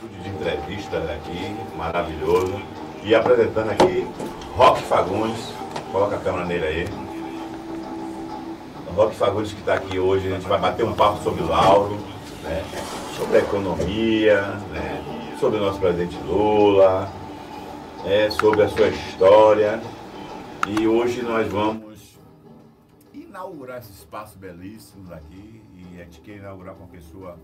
estúdio de entrevistas aqui, maravilhoso. E apresentando aqui, Roque Fagundes. Coloca a câmera nele aí. Roque Fagundes que está aqui hoje, a gente vai bater um papo sobre o Lauro, né? Sobre a economia, né? Sobre o nosso presidente Lula, sobre a sua história. E hoje nós vamos inaugurar esse espaço belíssimo aqui. E a gente quer inaugurar com uma pessoa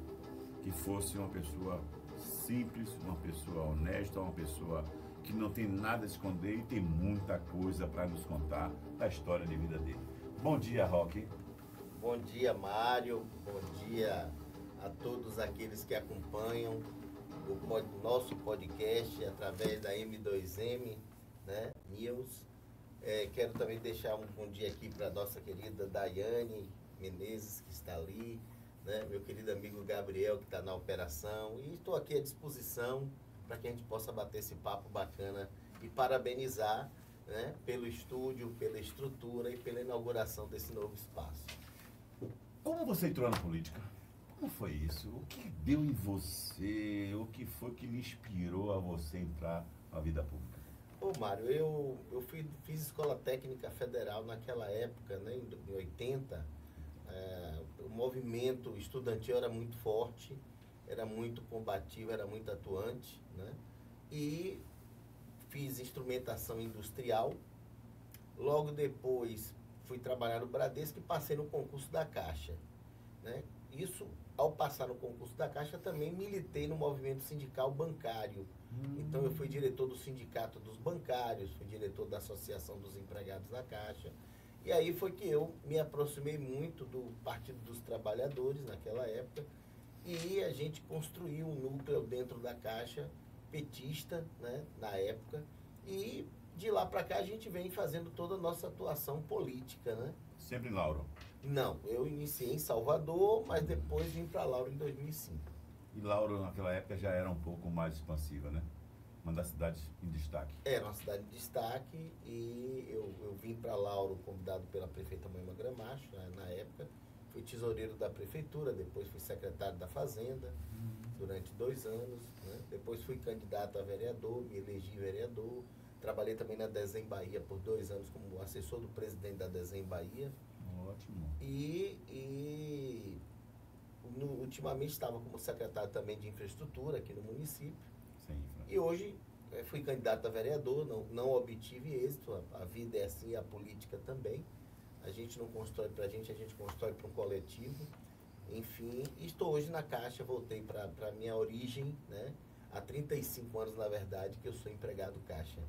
que fosse uma pessoa simples, uma pessoa honesta, uma pessoa que não tem nada a esconder e tem muita coisa para nos contar da história de vida dele. Bom dia, Roque. Bom dia, Mário. Bom dia a todos aqueles que acompanham o nosso podcast através da M2M, né, News. Quero também deixar um bom dia aqui para a nossa querida Daiane Menezes, que está ali, né, meu querido amigo Gabriel, que está na operação. E estou aqui à disposição para que a gente possa bater esse papo bacana e parabenizar, né, pelo estúdio, pela estrutura e pela inauguração desse novo espaço. Como você entrou na política? Como foi isso? O que deu em você? O que foi que lhe inspirou a você entrar na vida pública? Ô Mário, eu fiz escola técnica federal naquela época, né, em 80. O movimento estudantil era muito forte, era muito combativo, era muito atuante, né? E fiz instrumentação industrial. Logo depois fui trabalhar no Bradesco e passei no concurso da Caixa, né? Isso, ao passar no concurso da Caixa, também militei no movimento sindical bancário. Então eu fui diretor do Sindicato dos Bancários, fui diretor da Associação dos Empregados da Caixa. E aí foi que eu me aproximei muito do Partido dos Trabalhadores naquela época e a gente construiu um núcleo dentro da Caixa petista, né, na época. E de lá para cá a gente vem fazendo toda a nossa atuação política, né? Sempre em Lauro? Não, eu iniciei em Salvador, mas depois vim para Lauro em 2005. E Lauro naquela época já era um pouco mais expansiva, né? Uma das cidades em destaque. Era uma cidade de destaque e eu vim para Lauro convidado pela prefeita Moema Gramacho, né, na época. Fui tesoureiro da prefeitura, depois fui secretário da Fazenda durante 2 anos. Né? Depois fui candidato a vereador, me elegi vereador. Trabalhei também na Desenho Bahia por 2 anos como assessor do presidente da Desenho Bahia. Ótimo. Ultimamente estava como secretário também de infraestrutura aqui no município. Sim. E hoje fui candidato a vereador, não obtive êxito, a vida é assim, a política também. A gente não constrói para a gente constrói para um coletivo. Enfim, estou hoje na Caixa, voltei para a minha origem, né? Há 35 anos, na verdade, que eu sou empregado Caixa.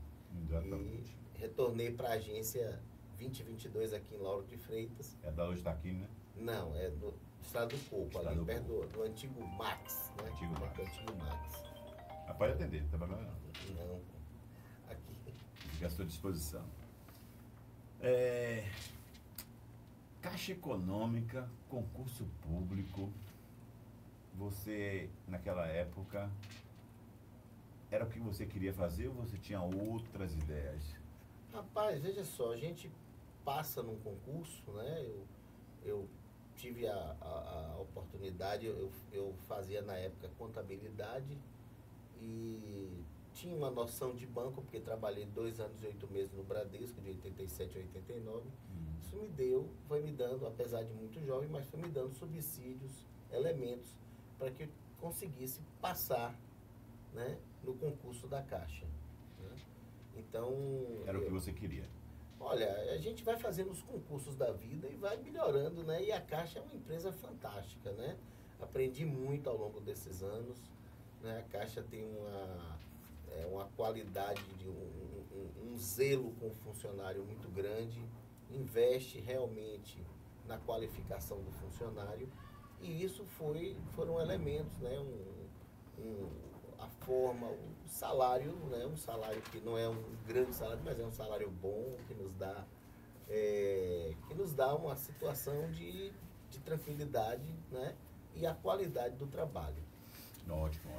Exatamente. E retornei para a agência 2022 aqui em Lauro de Freitas. É da hoje daqui, né? Não, é do Estado do Coco, ali perto do antigo Max, né? Antigo Max. Pode atender, não tem problema não. Não, aqui. Fica à sua disposição. Caixa Econômica, concurso público. Você, naquela época, era o que você queria fazer ou você tinha outras ideias? Rapaz, veja só, a gente passa num concurso, né? Eu tive a oportunidade, eu fazia na época contabilidade e tinha uma noção de banco, porque trabalhei 2 anos e 8 meses no Bradesco, de 87 a 89. Isso foi me dando, apesar de muito jovem, mas foi me dando subsídios, elementos, para que eu conseguisse passar, né, no concurso da Caixa. Né? Então... Era o que você queria? Olha, a gente vai fazendo os concursos da vida e vai melhorando, né? E a Caixa é uma empresa fantástica, né? Aprendi muito ao longo desses anos, né? A Caixa tem uma qualidade, um zelo com o funcionário muito grande, investe realmente na qualificação do funcionário e isso foram elementos, né? A forma, o salário, né? Um salário que não é um grande salário, mas é um salário bom, que nos dá uma situação de tranquilidade, né? E a qualidade do trabalho. Ótimo.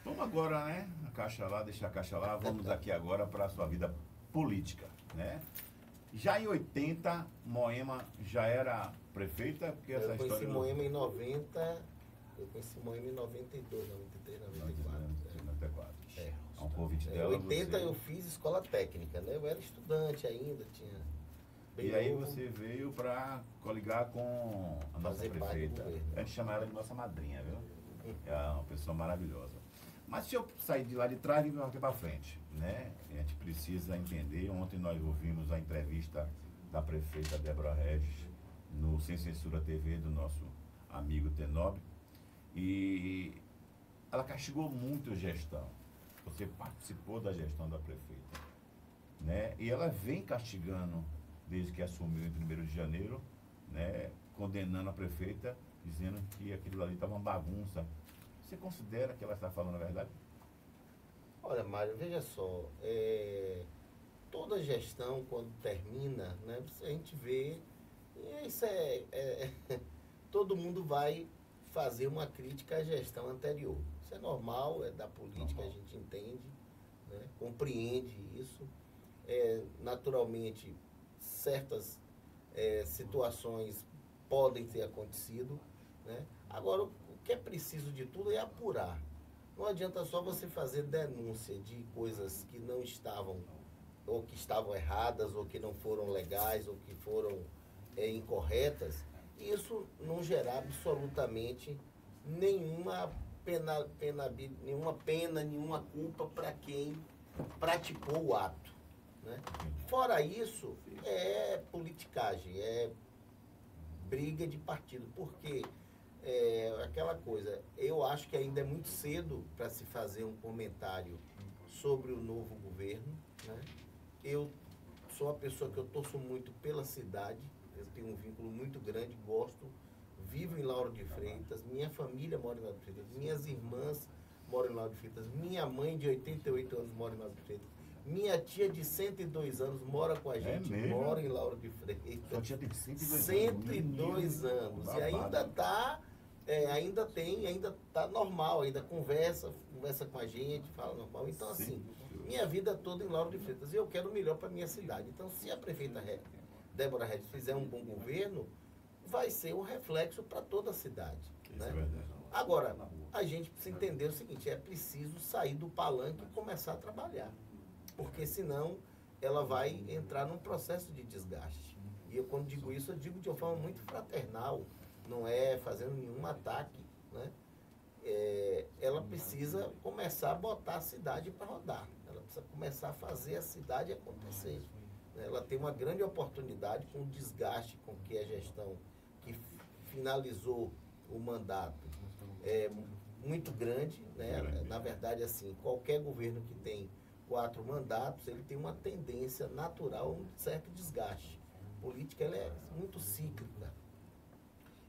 Vamos agora, né? A Caixa lá, deixa a Caixa lá. Vamos aqui agora para a sua vida política, né? Já em 80, Moema já era prefeita? Porque essa Eu conheci história Moema em 90, eu conheci Moema em 92, 93, 94. dela. Em 80 eu fiz escola técnica, né? Eu era estudante ainda, tinha... E aí você veio para coligar com a nossa prefeita. A gente chama ela de nossa madrinha, viu? É uma pessoa maravilhosa. Mas se eu sair de lá de trás e vir aqui para frente, né? A gente precisa entender. Ontem nós ouvimos a entrevista da prefeita Débora Regis no Sem Censura TV do nosso amigo Tenob. E ela castigou muito a gestão. Você participou da gestão da prefeita, né? E ela vem castigando desde que assumiu em 1º de janeiro, né? Condenando a prefeita, dizendo que aquilo ali estava uma bagunça. Você considera que ela está falando a verdade? Olha, Mário, veja só, toda gestão, quando termina, né, a gente vê, isso todo mundo vai fazer uma crítica à gestão anterior. Isso é normal, é da política, normal. A gente entende, né, compreende isso. Naturalmente, certas situações podem ter acontecido, né? Agora, o que é preciso de tudo é apurar. Não adianta só você fazer denúncia de coisas que não estavam, ou que estavam erradas, ou que não foram legais, ou que foram incorretas, e isso não gerar absolutamente nenhuma pena, nenhuma culpa para quem praticou o ato, né? Fora isso, é politicagem, é briga de partido, porque aquela coisa, eu acho que ainda é muito cedo para se fazer um comentário sobre o novo governo, né? Eu sou uma pessoa que eu torço muito pela cidade, eu tenho um vínculo muito grande, gosto, vivo em Lauro de Freitas, minha família mora em Lauro de Freitas, minhas irmãs moram em Lauro de Freitas, minha mãe de 88 anos mora em Lauro de Freitas, minha tia de 102 anos mora com a gente, mora em Lauro de Freitas. Sua tia tem 102 102 anos. E ainda está, ainda está normal, ainda conversa com a gente, fala normal. Então, assim, minha vida toda em Lauro de Freitas. E eu quero o melhor para a minha cidade. Então, se a prefeita Débora Regis fizer um bom governo, vai ser um reflexo para toda a cidade. Né? É verdade. Agora, a gente precisa entender o seguinte, é preciso sair do palanque e começar a trabalhar. Porque senão ela vai entrar num processo de desgaste. E eu, quando digo isso, eu digo de uma forma muito fraternal, não é fazendo nenhum ataque, né? Ela precisa começar a botar a cidade para rodar, ela precisa começar a fazer a cidade acontecer. Ela tem uma grande oportunidade com o desgaste com que a gestão que finalizou o mandato muito grande, né? Na verdade, assim, qualquer governo que tem 4 mandatos, ele tem uma tendência natural a um certo desgaste. A política ela é muito cíclica.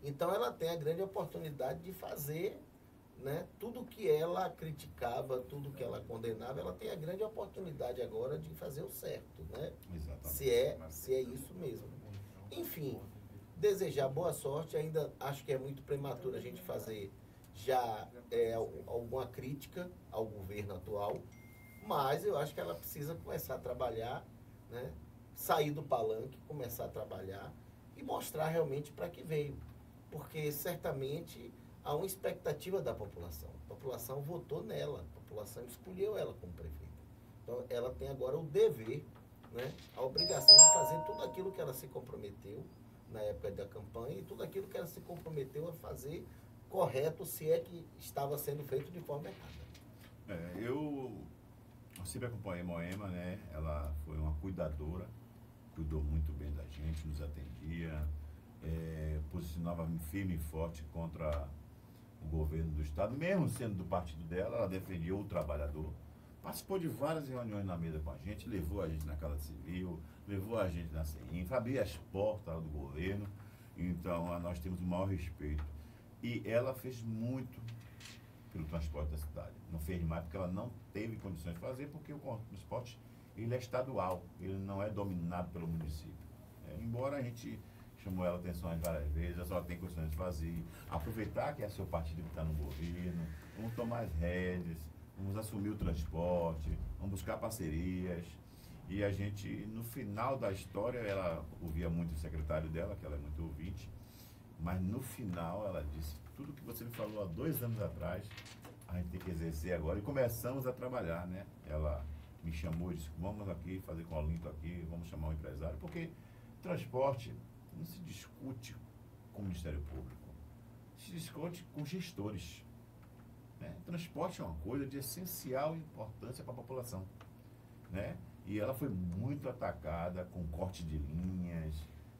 Então ela tem a grande oportunidade de fazer, né, tudo que ela criticava, tudo que ela condenava, ela tem a grande oportunidade agora de fazer o certo, né? Exatamente. Se é isso mesmo. Enfim, desejar boa sorte, ainda acho que é muito prematuro a gente fazer já alguma crítica ao governo atual, mas eu acho que ela precisa começar a trabalhar, né? Sair do palanque, começar a trabalhar e mostrar realmente para que veio. Porque certamente há uma expectativa da população. A população votou nela, a população escolheu ela como prefeita. Então ela tem agora o dever, né? A obrigação de fazer tudo aquilo que ela se comprometeu na época da campanha e tudo aquilo que ela se comprometeu a fazer correto, se é que estava sendo feito de forma errada. Eu sempre acompanhei Moema, né? Ela foi uma cuidadora, cuidou muito bem da gente, nos atendia, posicionava firme e forte contra o governo do estado, mesmo sendo do partido dela, ela defendia o trabalhador, participou de várias reuniões na mesa com a gente, levou a gente na Casa Civil, levou a gente na CEINFRA, abria as portas do governo, então nós temos o maior respeito. E ela fez muito pelo transporte da cidade. Não fez mais porque ela não teve condições de fazer, porque o transporte ele é estadual, ele não é dominado pelo município. Embora a gente chamou ela atenção várias vezes, ela só tem condições de fazer, aproveitar que é seu partido que está no governo, vamos tomar as rédeas, vamos assumir o transporte, vamos buscar parcerias. E a gente, no final da história, ela ouvia muito o secretário dela, que ela é muito ouvinte, mas no final ela disse, tudo que você me falou há 2 anos atrás, a gente tem que exercer agora. E começamos a trabalhar, né? Ela me chamou e disse, vamos aqui fazer com o Olinto aqui, vamos chamar um empresário, porque transporte não se discute com o Ministério Público, se discute com gestores. Né? Transporte é uma coisa de essencial importância para a população. Né? E ela foi muito atacada com corte de linhas,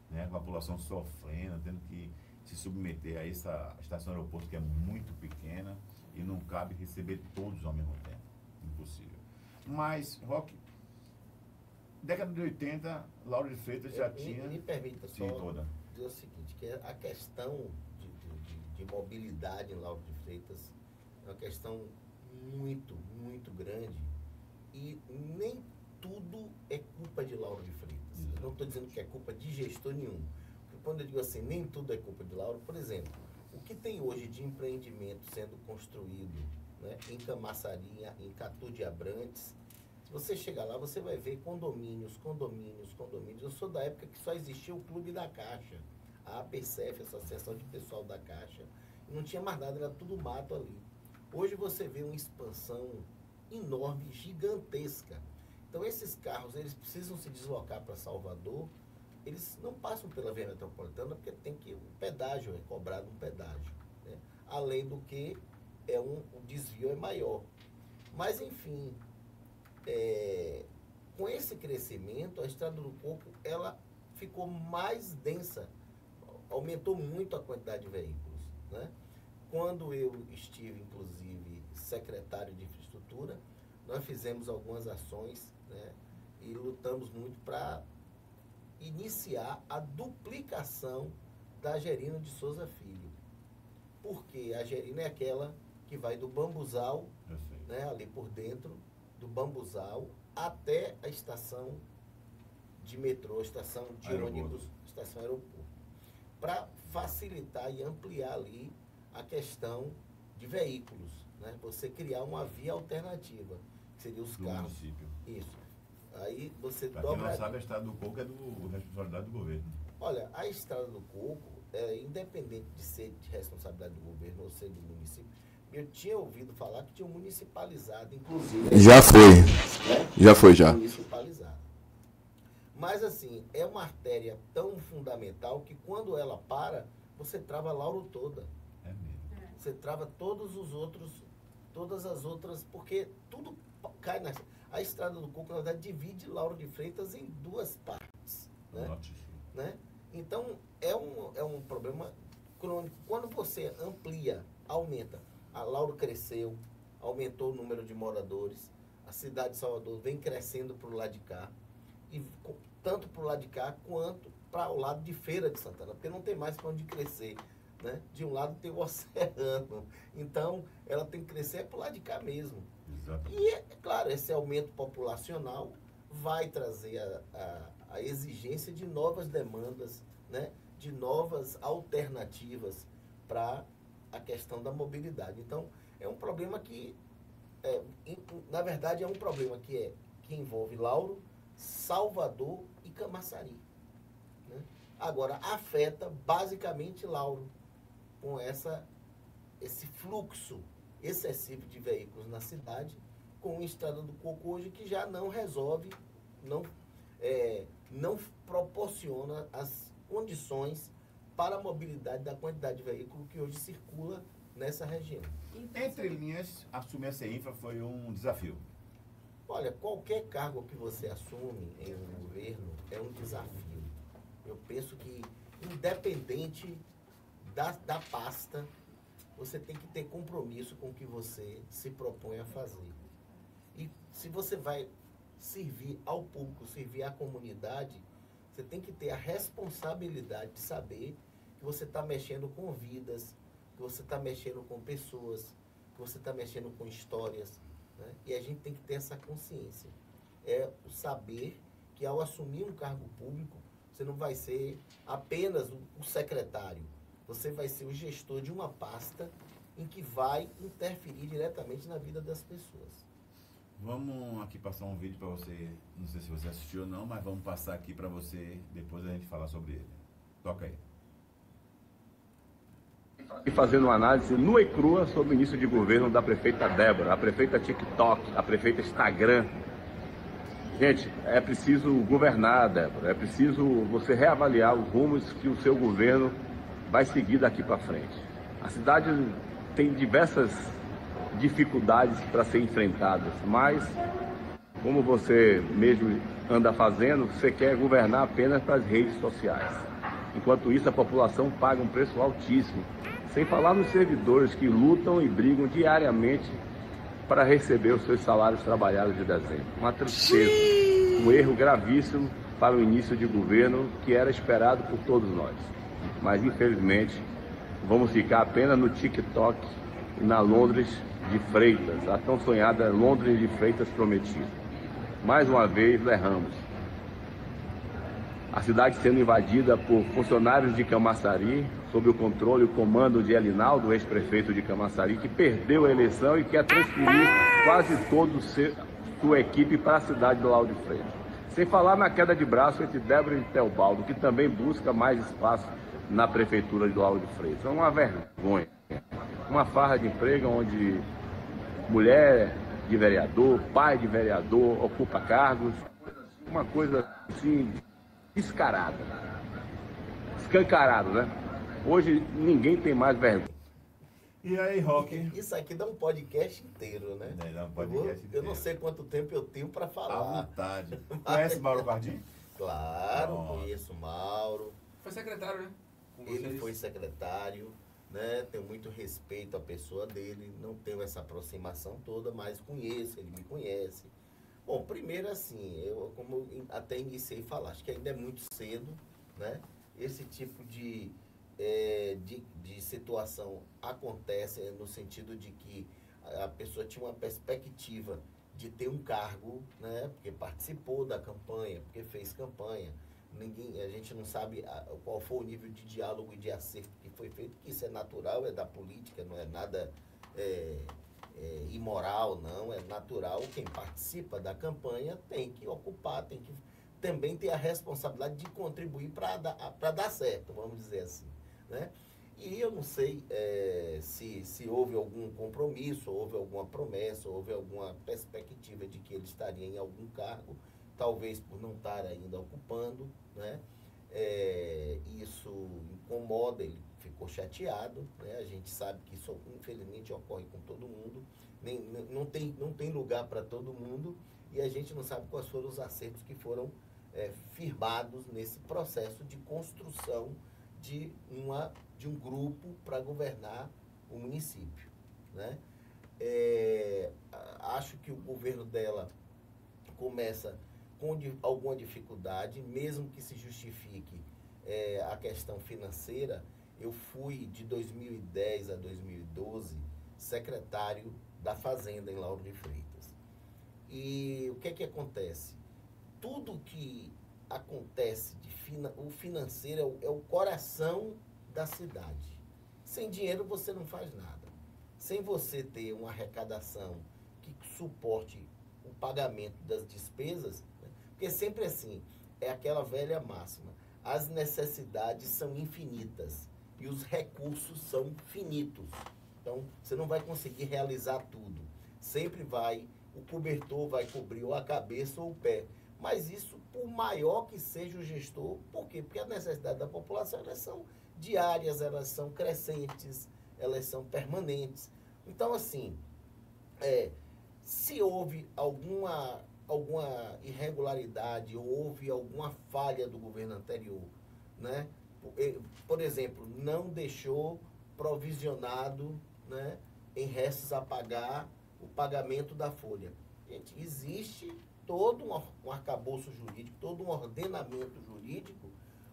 né? Com a população sofrendo, tendo que se submeter a essa estação aeroporto que é muito pequena e não cabe receber todos ao mesmo tempo. Impossível. Mas, Roque, década de 80, Lauro de Freitas já tinha... Me permita sim, só toda. dizer o seguinte, que a questão de mobilidade em Lauro de Freitas é uma questão muito, muito grande e nem tudo é culpa de Lauro de Freitas. Eu não estou dizendo que é culpa de gestor nenhum. Porque quando eu digo assim, nem tudo é culpa de Lauro, por exemplo, o que tem hoje de empreendimento sendo construído, né, em Camaçari, em Catu de Abrantes, se você chegar lá, você vai ver condomínios. Eu sou da época que só existia o Clube da Caixa, a APCF, a Associação de Pessoal da Caixa, e não tinha mais nada, era tudo mato ali. Hoje você vê uma expansão enorme, gigantesca. Então esses carros, eles precisam se deslocar para Salvador, eles não passam pela via metropolitana porque tem que o pedágio, é cobrado um pedágio. Né? Além do que o desvio é maior. Mas enfim, com esse crescimento, a Estrada do Coco, ela ficou mais densa, aumentou muito a quantidade de veículos. Né? Quando eu estive, inclusive, secretário de infraestrutura, nós fizemos algumas ações, né, e lutamos muito para iniciar a duplicação da Gerino de Souza Filho. Porque a Gerino é aquela que vai do Bambuzal, né, ali por dentro, do Bambuzal até a estação de metrô, estação de ônibus, estação aeroporto. Para facilitar e ampliar ali a questão de veículos. Né? Você criar uma via alternativa, que seria os carros. Município. Isso. Aí você dobra. Para quem não sabe, a Estrada do Coco é responsabilidade do governo. Olha, a Estrada do Coco, independente de ser de responsabilidade do governo ou ser do município, eu tinha ouvido falar que tinha municipalizado, inclusive. Já foi. Né? Já foi, já. Municipalizado. Mas, assim, é uma artéria tão fundamental que quando ela para, você trava Lauro toda. É mesmo. Você trava todas as outras, porque tudo cai na... A Estrada do Coco, na verdade, divide Lauro de Freitas em duas partes. Né? Né? Então, é um problema crônico. Quando você amplia, aumenta. A Lauro cresceu, aumentou o número de moradores, a cidade de Salvador vem crescendo para o lado de cá, e tanto para o lado de cá quanto para o lado de Feira de Santana, porque não tem mais para onde crescer. Né? De um lado tem o oceano, então ela tem que crescer para o lado de cá mesmo. Exatamente. E, é claro, esse aumento populacional vai trazer a exigência de novas demandas, né? De novas alternativas para a questão da mobilidade. Então, é um problema que, na verdade, é um problema que envolve Lauro, Salvador e Camaçari. Né? Agora, afeta basicamente Lauro, com esse fluxo excessivo de veículos na cidade, com a Estrada do Coco hoje que já não resolve, não proporciona as condições para a mobilidade da quantidade de veículo que hoje circula nessa região. Entre linhas, assumir essa infra foi um desafio. Olha, qualquer cargo que você assume em um governo é um desafio. Eu penso que, independente da pasta, você tem que ter compromisso com o que você se propõe a fazer. E se você vai servir ao público, servir à comunidade, você tem que ter a responsabilidade de saber que você está mexendo com vidas, que você está mexendo com pessoas, que você está mexendo com histórias. Né? E a gente tem que ter essa consciência. É o saber que ao assumir um cargo público, você não vai ser apenas o secretário. Você vai ser o gestor de uma pasta em que vai interferir diretamente na vida das pessoas. Vamos aqui passar um vídeo para você, não sei se você assistiu ou não, mas vamos passar aqui para você, depois a gente falar sobre ele. Toca aí. e fazendo uma análise nua e crua sobre o início de governo da prefeita Débora, a prefeita TikTok, a prefeita Instagram. Gente, é preciso governar, Débora, é preciso você reavaliar os rumos que o seu governo vai seguir daqui para frente. A cidade tem diversas dificuldades para ser enfrentadas, mas, como você mesmo anda fazendo, você quer governar apenas para as redes sociais. Enquanto isso, a população paga um preço altíssimo, sem falar nos servidores que lutam e brigam diariamente para receber os seus salários trabalhados de dezembro. Uma tristeza, um erro gravíssimo para o início de governo que era esperado por todos nós. Mas, infelizmente, vamos ficar apenas no TikTok e na Londres de Freitas, a tão sonhada Londres de Freitas prometida. Mais uma vez, erramos. A cidade sendo invadida por funcionários de Camaçari, sob o controle e o comando de Elinaldo, ex-prefeito de Camaçari, que perdeu a eleição e quer transferir quase toda sua equipe para a cidade do Lauro de Freitas. Sem falar na queda de braço entre Débora e Teobaldo, que também busca mais espaço na prefeitura do Lauro de Freitas. É uma vergonha. Uma farra de emprego onde mulher de vereador, pai de vereador ocupa cargos. Uma coisa assim descarada. Escancarado, né? Hoje ninguém tem mais vergonha. E aí, Roque? Isso aqui dá um podcast inteiro, né? Dá um podcast Eu não sei quanto tempo eu tenho para falar. À vontade. Conhece Mauro Cardim? Claro, conheço o Mauro. Foi secretário, né? Ele foi secretário, né? Tenho muito respeito à pessoa dele. Não tenho essa aproximação toda, mas conheço, ele me conhece. Bom, primeiro assim, como eu até iniciei a falar, acho que ainda é muito cedo, né? Esse tipo de situação acontece no sentido de que a pessoa tinha uma perspectiva de ter um cargo, né? Porque participou da campanha, porque fez campanha. A gente não sabe qual foi o nível de diálogo e de acerto que foi feito, que isso é natural, é da política, não é nada imoral, não, é natural. Quem participa da campanha tem que ocupar, tem que também ter a responsabilidade de contribuir para dar certo, vamos dizer assim, né? E eu não sei se houve algum compromisso, houve alguma promessa, houve alguma perspectiva de que ele estaria em algum cargo, talvez por não estar ainda ocupando, né? Isso incomoda, ele ficou chateado, né? A gente sabe que isso infelizmente ocorre com todo mundo, não tem lugar para todo mundo, e a gente não sabe quais foram os acertos que foram firmados nesse processo de construção de um grupo para governar o município, né? Acho que o governo dela começa com alguma dificuldade, mesmo que se justifique a questão financeira. Eu fui de 2010 a 2012 secretário da Fazenda em Lauro de Freitas. E o que é que acontece? Tudo que acontece, o financeiro é o coração da cidade. Sem dinheiro você não faz nada. Sem você ter uma arrecadação que suporte o pagamento das despesas, né? Porque sempre assim, é aquela velha máxima, as necessidades são infinitas e os recursos são finitos. Então, você não vai conseguir realizar tudo. Sempre o cobertor vai cobrir ou a cabeça ou o pé. Mas isso, por maior que seja o gestor, por quê? Porque as necessidades da população, elas são diárias, elas são crescentes, elas são permanentes. Então, assim, se houve alguma irregularidade, ou houve alguma falha do governo anterior, né? Por exemplo, não deixou provisionado, né, em restos a pagar o pagamento da folha. Gente, existe todo um arcabouço jurídico, todo um ordenamento jurídico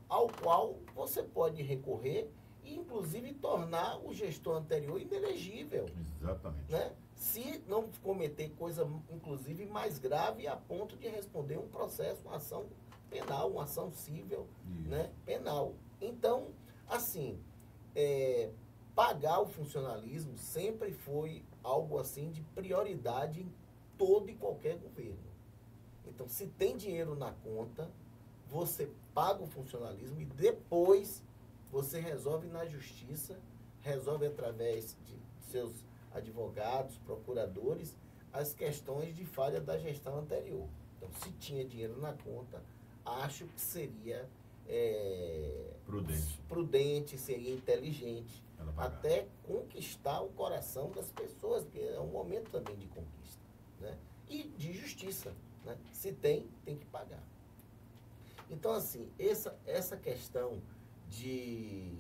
ao qual você pode recorrer e, inclusive, tornar o gestor anterior inelegível. Exatamente. Né? Se não cometer coisa, inclusive, mais grave a ponto de responder um processo, uma ação penal, uma ação civil, né, penal. Então, assim, pagar o funcionalismo sempre foi algo assim de prioridade em todo e qualquer governo. Então, se tem dinheiro na conta, você paga o funcionalismo e depois você resolve na justiça resolve através de seus advogados, procuradores, as questões de falha da gestão anterior. Então, se tinha dinheiro na conta, acho que seria prudente, seria inteligente, até conquistar o coração das pessoas, porque é um momento também de conquista, né? E de justiça, né? Se tem que pagar. Então, assim, essa questão de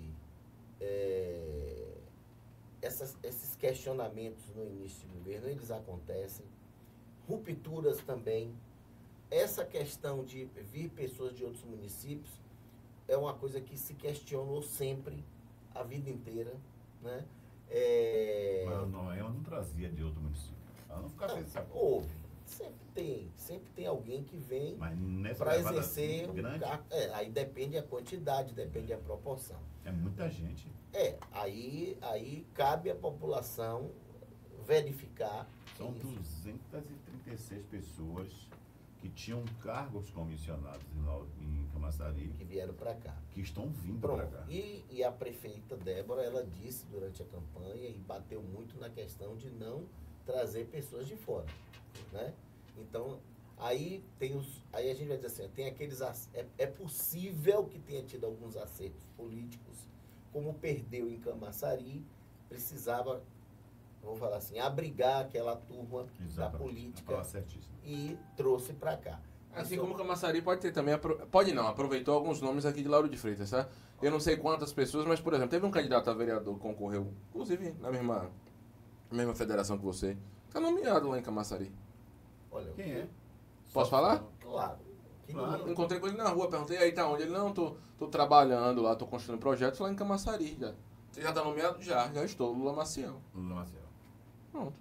esses questionamentos no início do governo, eles acontecem, rupturas também. Essa questão de vir pessoas de outros municípios é uma coisa que se questionou sempre, a vida inteira, né? Mas ela não trazia de outro município. Ela não ficava pensando. Houve. Sempre tem alguém que vem para exercer um cargo. Aí depende a quantidade, depende a proporção. É muita gente. Aí cabe à população verificar. São 236 pessoas que tinham cargos comissionados em Camaçari. Que vieram para cá. Que estão vindo para cá. E a prefeita Débora, ela disse durante a campanha e bateu muito na questão de não trazer pessoas de fora, né? Então, aí a gente vai dizer assim, tem aqueles... É possível que tenha tido alguns acertos políticos, como perdeu em Camaçari, precisava, vamos falar assim, abrigar aquela turma da política e trouxe para cá. Assim como Camaçari pode ter também, aproveitou alguns nomes aqui de Lauro de Freitas, tá? Eu não sei quantas pessoas, mas, por exemplo, teve um candidato a vereador que concorreu, inclusive na mesma federação que você, está nomeado lá em Camaçari. Olha, quem é? Posso falar? Claro. Encontrei com ele na rua, perguntei, aí tá onde? Ele, não, tô trabalhando lá, tô construindo projetos lá em Camaçari. Já. Você já tá nomeado? Já estou, Lula Maciel. Pronto.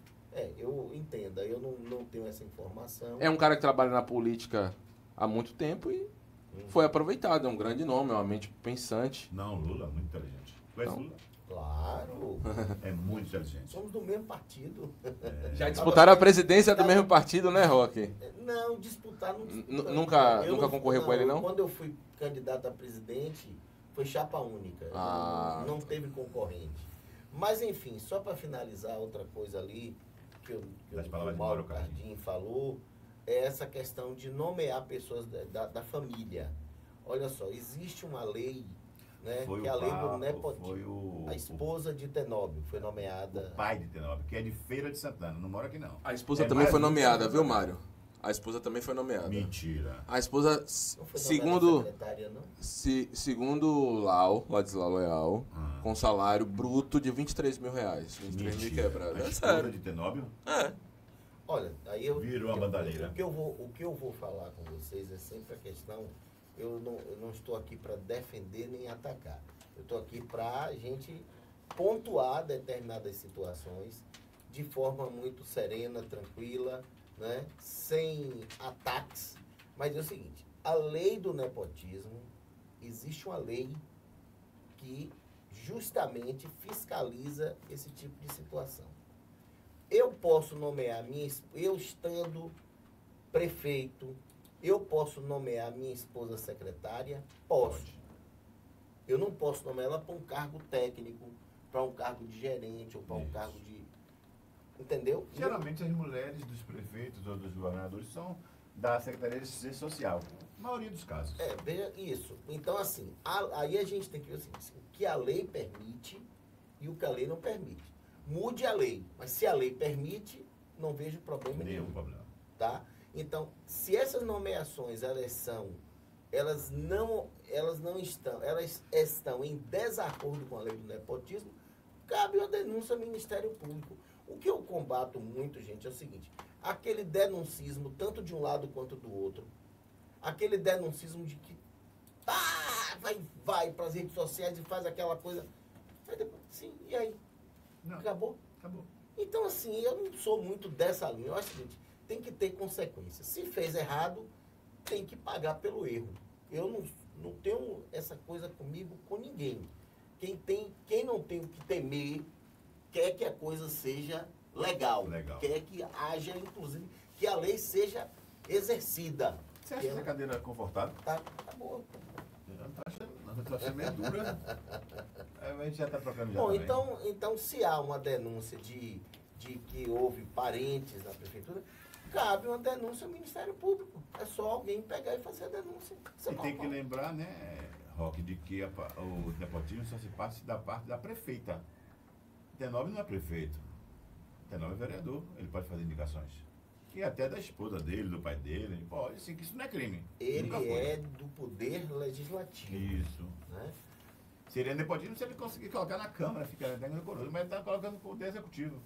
Eu entendo, eu não tenho essa informação. É um cara que trabalha na política há muito tempo e foi aproveitado, é um grande nome, é uma mente pensante. Não, Lula é muito inteligente. Conhece Lula? Claro. É muito inteligente. Somos do mesmo partido. Já disputaram a presidência do mesmo partido, né, Roque? Não, disputar não disputar. Nunca concorreu com ele, não? Quando eu fui candidato a presidente, foi chapa única. Não teve concorrente. Mas, enfim, só para finalizar outra coisa ali, que o Mauro Cardim falou, é essa questão de nomear pessoas da família. Olha só, existe uma lei, né, que é a lei do nepotismo. A esposa de Tenóbio foi nomeada. O pai de Tenóbio, que é de Feira de Santana, não mora aqui não. A esposa também foi nomeada, viu, Mário? A esposa também foi nomeada. Mentira. A esposa, segundo Ladislau Leal, com salário bruto de R$23 mil. 23 mil quebrados. A esposa de Tenóbio? Olha, aí virou a bandalheira. O que eu vou falar com vocês é sempre a questão. Eu não estou aqui para defender nem atacar. Eu estou aqui para a gente pontuar determinadas situações de forma muito serena, tranquila, né? Sem ataques. Mas é o seguinte, a lei do nepotismo, existe uma lei que justamente fiscaliza esse tipo de situação. Eu posso nomear eu estando prefeito, eu posso nomear minha esposa secretária? Posso. Eu não posso nomear ela para um cargo técnico, para um cargo de gerente ou para um cargo de... Entendeu? Geralmente as mulheres dos prefeitos ou dos governadores são da Secretaria de Assistência Social. Na maioria dos casos. Veja isso. Então, assim, aí a gente tem que ver assim, o que a lei permite e o que a lei não permite. Mude a lei, mas se a lei permite, não vejo problema nenhum. Problema. Tá? Então, se essas nomeações, elas estão em desacordo com a lei do nepotismo, cabe a denúncia ao Ministério Público. O que eu combato muito, gente, é o seguinte, aquele denuncismo, tanto de um lado quanto do outro, aquele denuncismo de que vai para as redes sociais e faz aquela coisa, sim, e aí? Não. Acabou? Acabou. Então, assim, eu não sou muito dessa linha. Eu acho o seguinte, tem que ter consequência. Se fez errado, tem que pagar pelo erro. Eu não tenho essa coisa comigo com ninguém. Quem não tem o que temer, quer que a coisa seja legal. Quer que haja, inclusive, que a lei seja exercida. Você acha essa cadeira confortável? Tá boa. Eu não tô achando, não. a situação é meio dura. A gente já está trocando já Bom, também. então se há uma denúncia de que houve parentes na prefeitura, cabe uma denúncia ao Ministério Público. É só alguém pegar e fazer a denúncia. Isso é E tem que normal. lembrar, né, Roque, de que o nepotismo só se passa da parte da prefeita. Tenóbio não é prefeito. Tenóbio é vereador. Ele pode fazer indicações. E até da esposa dele, do pai dele. Ele pode, sim, que isso não é crime. Ele Nunca foi. é do poder legislativo. Isso. Né? Seria nepotismo se ele conseguir colocar na Câmara, fica pegando coroa, mas ele está colocando no poder executivo.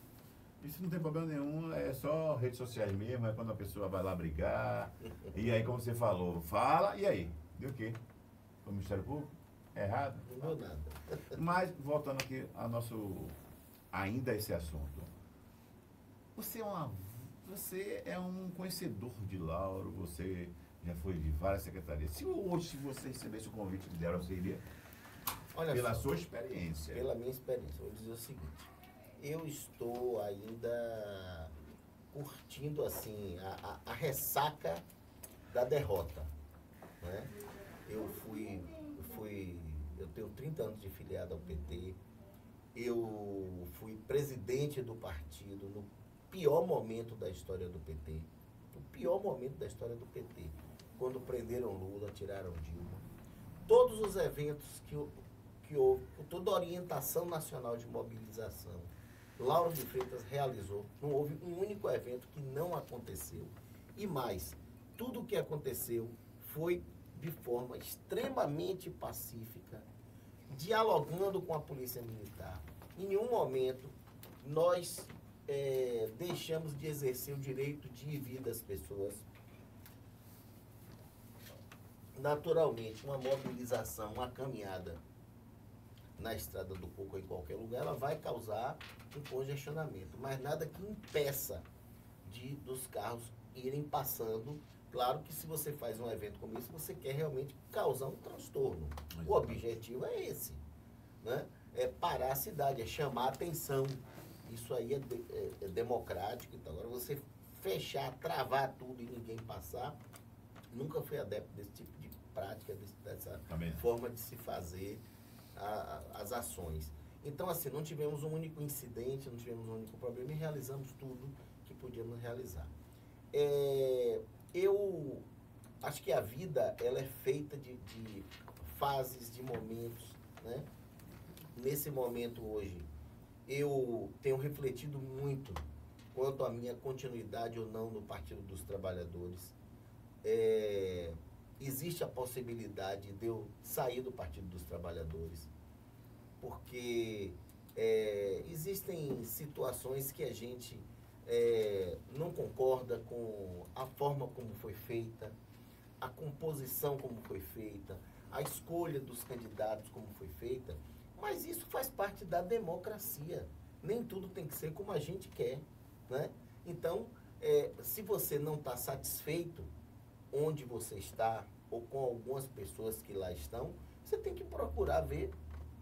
Isso não tem problema nenhum, é só redes sociais mesmo, é quando a pessoa vai lá brigar. E aí, como você falou, fala, e aí? Deu o quê? O Ministério Público? Errado? Não deu nada. Mas, voltando aqui ao nosso, ainda esse assunto. Você é um conhecedor de Lauro, você já foi de várias secretarias. Se hoje você recebesse o convite de Débora, você iria? Olha Pela só, sua experiência. pela minha experiência, eu vou dizer o seguinte. Eu estou ainda curtindo assim a ressaca da derrota. Né? Eu tenho 30 anos de filiado ao PT. Eu fui presidente do partido no pior momento da história do PT. O pior momento da história do PT. Quando prenderam Lula, tiraram Dilma. Todos os eventos que houve, toda a orientação nacional de mobilização, Lauro de Freitas realizou. Não houve um único evento que não aconteceu. E mais, tudo o que aconteceu foi de forma extremamente pacífica, dialogando com a Polícia Militar. Em nenhum momento nós deixamos de exercer o direito de ir e vir das pessoas. Naturalmente, uma mobilização, uma caminhada na Estrada do Coco ou em qualquer lugar, ela vai causar um congestionamento, mas nada que impeça dos carros irem passando. Claro que se você faz um evento como esse, você quer realmente causar um transtorno. O objetivo é esse, né? É parar a cidade, é chamar a atenção. Isso aí é democrático. Então, agora você fechar, travar tudo e ninguém passar, nunca fui adepto desse tipo de prática, dessa forma de se fazer as ações. Então, assim, não tivemos um único incidente, não tivemos um único problema e realizamos tudo que podíamos realizar. Eu acho que a vida, ela é feita de fases, de momentos, né? Nesse momento hoje, eu tenho refletido muito quanto à minha continuidade ou não no Partido dos Trabalhadores. Existe a possibilidade de eu sair do Partido dos Trabalhadores, porque existem situações que a gente não concorda com a forma como foi feita, a composição como foi feita, a escolha dos candidatos como foi feita, mas isso faz parte da democracia. Nem tudo tem que ser como a gente quer, né? Então, se você não está satisfeito onde você está, ou com algumas pessoas que lá estão, você tem que procurar ver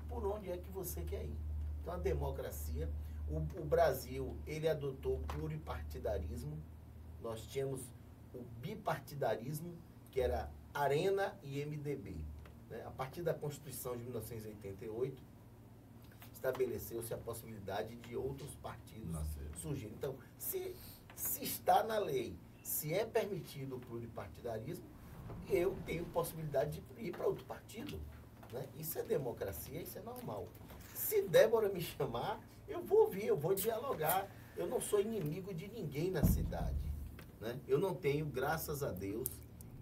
por onde é que você quer ir. Então, a democracia, o Brasil, ele adotou o pluripartidarismo. Nós tínhamos o bipartidarismo, que era Arena e MDB. Né? A partir da Constituição de 1988, estabeleceu-se a possibilidade de outros partidos surgirem. Então, se está na lei, se é permitido o pluripartidarismo, eu tenho possibilidade de ir para outro partido. Né? Isso é democracia, isso é normal. Se Débora me chamar, eu vou ouvir, eu vou dialogar. Eu não sou inimigo de ninguém na cidade. Né? Eu não tenho, graças a Deus,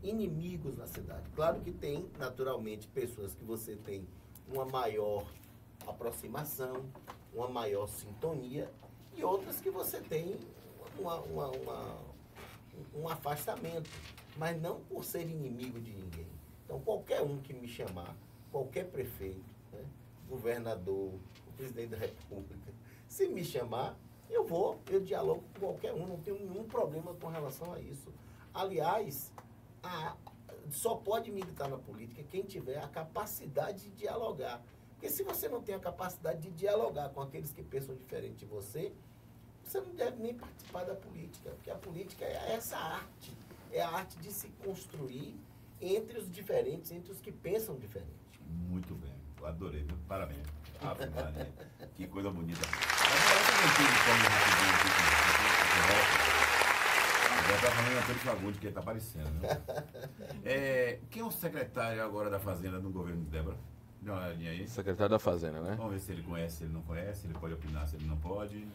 inimigos na cidade. Claro que tem, naturalmente, pessoas que você tem uma maior aproximação, uma maior sintonia, e outras que você tem um afastamento, mas não por ser inimigo de ninguém. Então, qualquer um que me chamar, qualquer prefeito, né, governador, o presidente da República, se me chamar, eu dialogo com qualquer um, não tenho nenhum problema com relação a isso. Aliás, só pode militar na política quem tiver a capacidade de dialogar. Porque se você não tem a capacidade de dialogar com aqueles que pensam diferente de você, você não deve nem participar da política. Porque a política é essa arte. É a arte de se construir entre os diferentes, entre os que pensam diferente. Muito bem, eu adorei, viu? Parabéns. Ave Maria, que coisa bonita. Agora eu tenho que comer rapidinho aqui. Já tá falando Antônio Fagundes, que ele tá aparecendo, né? Quem é o secretário agora da Fazenda no governo de Débora? Dá uma olhadinha aí. Secretário da Fazenda, né? Vamos ver se ele conhece, se ele não conhece, se ele pode opinar, se ele não pode.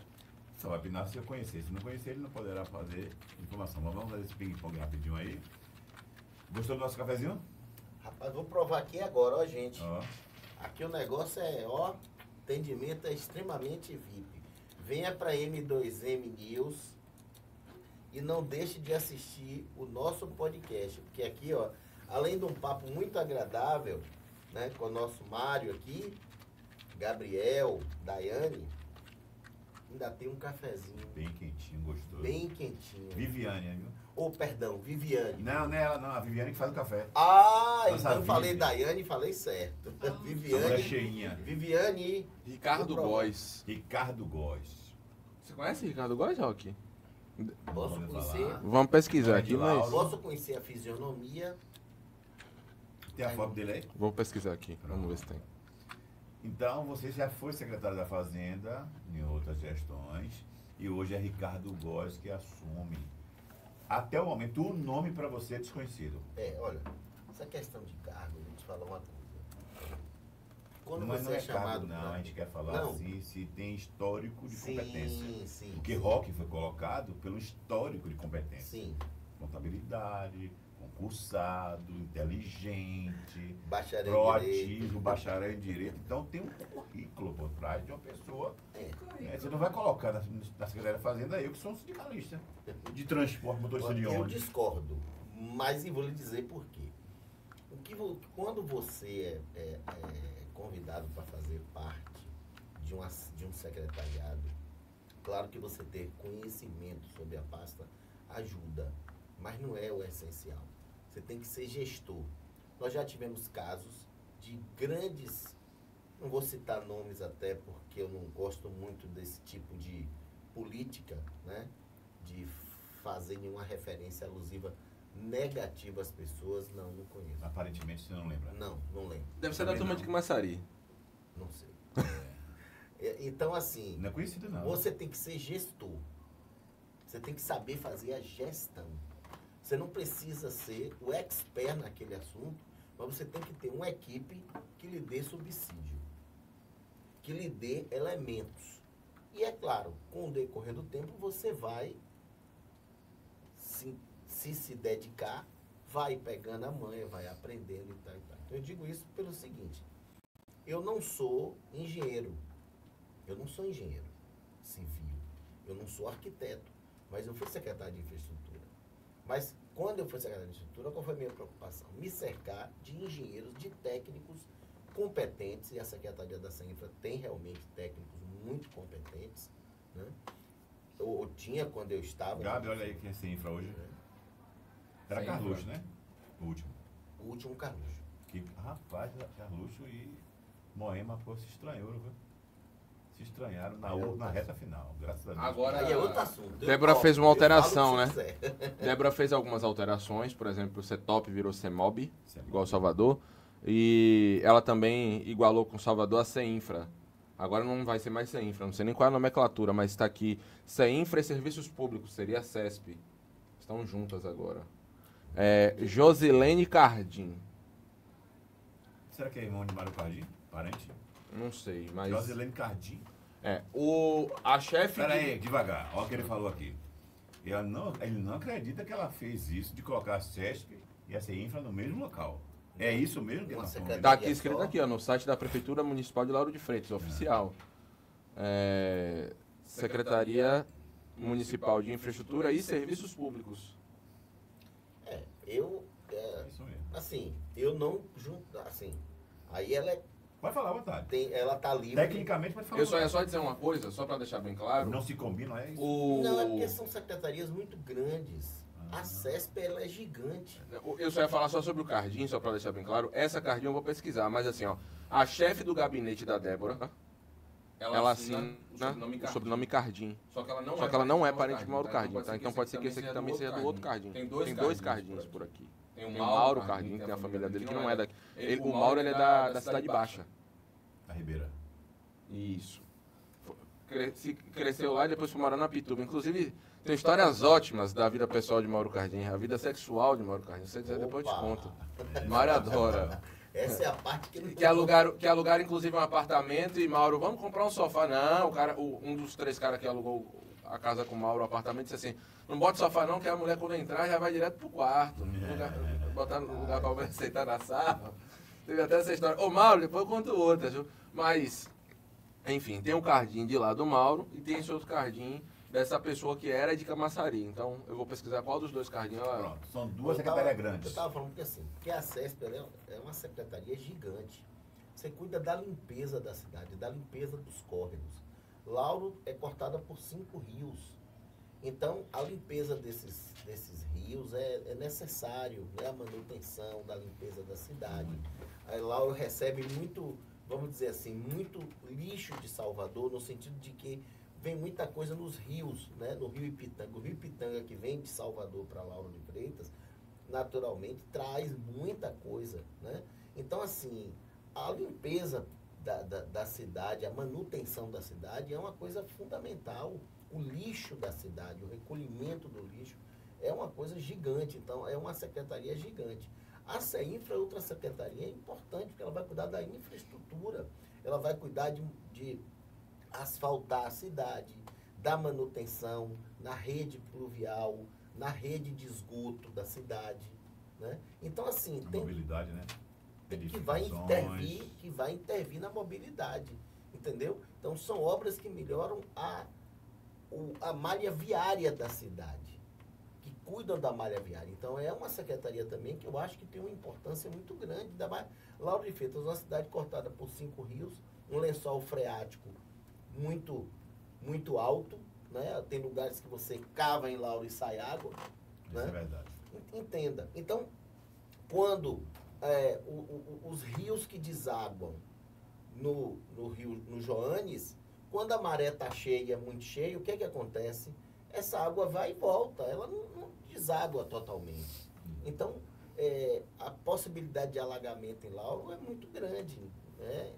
Só vai opinar se eu conhecer. Se não conhecer, ele não poderá fazer informação. Mas vamos fazer esse ping-pong rapidinho aí. Gostou do nosso cafezinho? Rapaz, vou provar aqui agora, ó, gente. Ó. Aqui o negócio é, ó, atendimento é extremamente VIP. Venha para M2M News e não deixe de assistir o nosso podcast, porque aqui, ó, além de um papo muito agradável, né, com o nosso Mário aqui, Gabriel, Daiane, ainda tem um cafezinho. Bem quentinho, gostoso. Bem quentinho. Viviane, viu? Oh, perdão, Viviane. Não, não é ela, não. A Viviane que faz o café. Ah, Nossa, então eu falei Vivi. Daiane e falei certo. Ela é Viviane. cheinha. Viviane. Ricardo Vou provar. Góes. Ricardo Góes. Você conhece Ricardo Góes, Rock? Posso Vamos conhecer? falar. Vamos pesquisar aqui, Lauro. mas... Posso conhecer a fisionomia? Tem a foto dele aí? Vamos pesquisar aqui, vamos ver se tem. Então, você já foi secretário da Fazenda em outras gestões e hoje é Ricardo Góes que assume. Até o momento, o nome para você é desconhecido. Olha, essa questão de cargo, eu vou te falar uma coisa. Quando Mas você não é chamado cargo, não. pra- A gente quer falar Não. assim, se tem histórico de Sim, competência. sim. Porque sim. Rock foi colocado pelo histórico de competência. Sim. Contabilidade, concursado, inteligente, Bacharel em proativo, Direito. bacharel em direito. Então tem um currículo por trás de uma pessoa. É. Você não vai colocar na Secretaria da Fazenda eu que sou um sindicalista de transporte, motorista de Eu ônibus. discordo, mas eu vou lhe dizer por quê. Quando você é convidado para fazer parte de um secretariado, claro que você ter conhecimento sobre a pasta ajuda, mas não é o essencial. Você tem que ser gestor. Nós já tivemos casos de grandes, não vou citar nomes até porque eu não gosto muito desse tipo de política, né? De fazer nenhuma referência alusiva negativa às pessoas, não conheço. Aparentemente você não lembra. Não lembro, Deve ser da Também turma não. de Camaçari. não sei. Então, assim, Não é conhecido, não. você tem que ser gestor. Você tem que saber fazer a gestão. Você não precisa ser o expert naquele assunto, mas você tem que ter uma equipe que lhe dê subsídio, que lhe dê elementos. E é claro, com o decorrer do tempo, você vai se dedicar, vai pegando a manha, vai aprendendo e tal, e tal. Então, eu digo isso pelo seguinte: eu não sou engenheiro. Eu não sou engenheiro civil. Eu não sou arquiteto. Mas eu fui secretário de infraestrutura. Mas quando eu fui secretário de infraestrutura, qual foi a minha preocupação? Me cercar de engenheiros, de técnicos competentes. E a Secretaria da Infra tem realmente técnicos muito competentes, né? Eu tinha quando eu estava... Gabi, olha aí quem é sem infra hoje. Era Sem Carluxo, infra. né? O último. O último Carluxo. Que, rapaz, Carluxo e Moema, pô, se estranhou, viu? Se estranharam na reta final, graças a Deus. Agora- Aí é outro assunto. Débora fez uma alteração, Eu falo o né? que quiser. Débora fez algumas alterações, por exemplo, o CETOP virou CEMOB, CEMOB. igual Salvador. E ela também igualou com Salvador a CEINFRA. Agora não vai ser mais CEINFRA, não sei nem qual é a nomenclatura, mas está aqui CEINFRA e Serviços Públicos, seria a CESP. Estão juntas agora. Josilene Cardim, Será que é irmão de Mário Cardim? Parente? não sei, mas... Josilene Cardim. A chefe... Pera aí, devagar. Olha o que ele falou aqui. Ele não acredita que ela fez isso de colocar a CESP e a CEINFRA no mesmo local. É isso mesmo que Uma nós estamos secretaria. vendo? Tá aqui escrito aqui, ó, no site da Prefeitura Municipal de Lauro de Freitas, oficial. Secretaria Municipal de Infraestrutura e Serviços Públicos. É isso mesmo. Assim, eu não junto, assim, aí Pode falar à vontade. ela tá livre. Tecnicamente pode falar Eu à só ia vontade. só dizer uma coisa, só para deixar bem claro. Não se combina, é isso? Não, é porque são secretarias muito grandes. A CESP, ela é gigante. Eu só ia falar só sobre o Cardim, só para deixar bem claro. Essa Cardim eu vou pesquisar, mas assim, ó, a chefe do gabinete da Débora, ela assina o sobrenome Cardim. Só que ela não é parente de Mauro Cardim, tá? Então pode ser que esse aqui também seja do outro Cardim. Tem dois Cardins por aqui. Tem o Mauro Cardim, que tem a família dele, que não é daqui. O Mauro ele é da Cidade Baixa. A Ribeira. Isso. Cresceu lá e depois foi morar na Pituba. Inclusive, tem histórias ótimas da vida pessoal de Mauro Cardim, a vida sexual de Mauro Cardim. Se você quiser, depois eu te conto. Mário adora. Essa é a parte que não Que alugaram, inclusive, um apartamento e Mauro, vamos comprar um sofá. Não, um dos 3 caras que alugou a casa com o Mauro, o apartamento, disse assim, não bota sofá não, que a mulher quando entrar já vai direto pro quarto. Botar no lugar pra mulher sentar na sala. Teve até essa história. Ô Mauro, depois eu conto outra, viu? Mas, enfim, tem o Cardim de lá do Mauro e tem esse outro Cardim dessa pessoa que era de Camaçari. Então, eu vou pesquisar qual dos 2 Cardim ela... Pronto, são 2 secretarias grandes. Eu estava falando que assim, que a CESP é uma secretaria gigante. Você cuida da limpeza da cidade, da limpeza dos córregos. Lauro é cortada por 5 rios. Então, a limpeza desses rios é necessário, né? A manutenção da limpeza da cidade. Aí Lauro recebe muito, vamos dizer assim, muito lixo de Salvador, no sentido de que vem muita coisa nos rios, né? No Rio Ipitanga. O Rio Ipitanga que vem de Salvador para Lauro de Freitas, naturalmente, traz muita coisa, né? Então, assim, a limpeza da cidade, a manutenção da cidade é uma coisa fundamental. O lixo da cidade, o recolhimento do lixo é uma coisa gigante. Então, é uma secretaria gigante. A CEINFRA é outra secretaria importante, porque ela vai cuidar da infraestrutura, ela vai cuidar de asfaltar a cidade, da manutenção na rede pluvial, na rede de esgoto da cidade, né? Então, assim, a mobilidade, né? Que vai intervir na mobilidade, entendeu? Então, são obras que melhoram a malha viária da cidade, que cuidam da malha viária. Então, é uma secretaria também que eu acho que tem uma importância muito grande. Lauro de Freitas é uma cidade cortada por 5 rios, um lençol freático muito, muito alto, né? Tem lugares que você cava em Lauro e sai água. Isso, né? É verdade. Entenda. Então, quando os rios que desaguam no Joanes, quando a maré está cheia, muito cheia, o que acontece? Essa água vai e volta, ela não deságua totalmente. Então, a possibilidade de alagamento em Lauro é muito grande, né?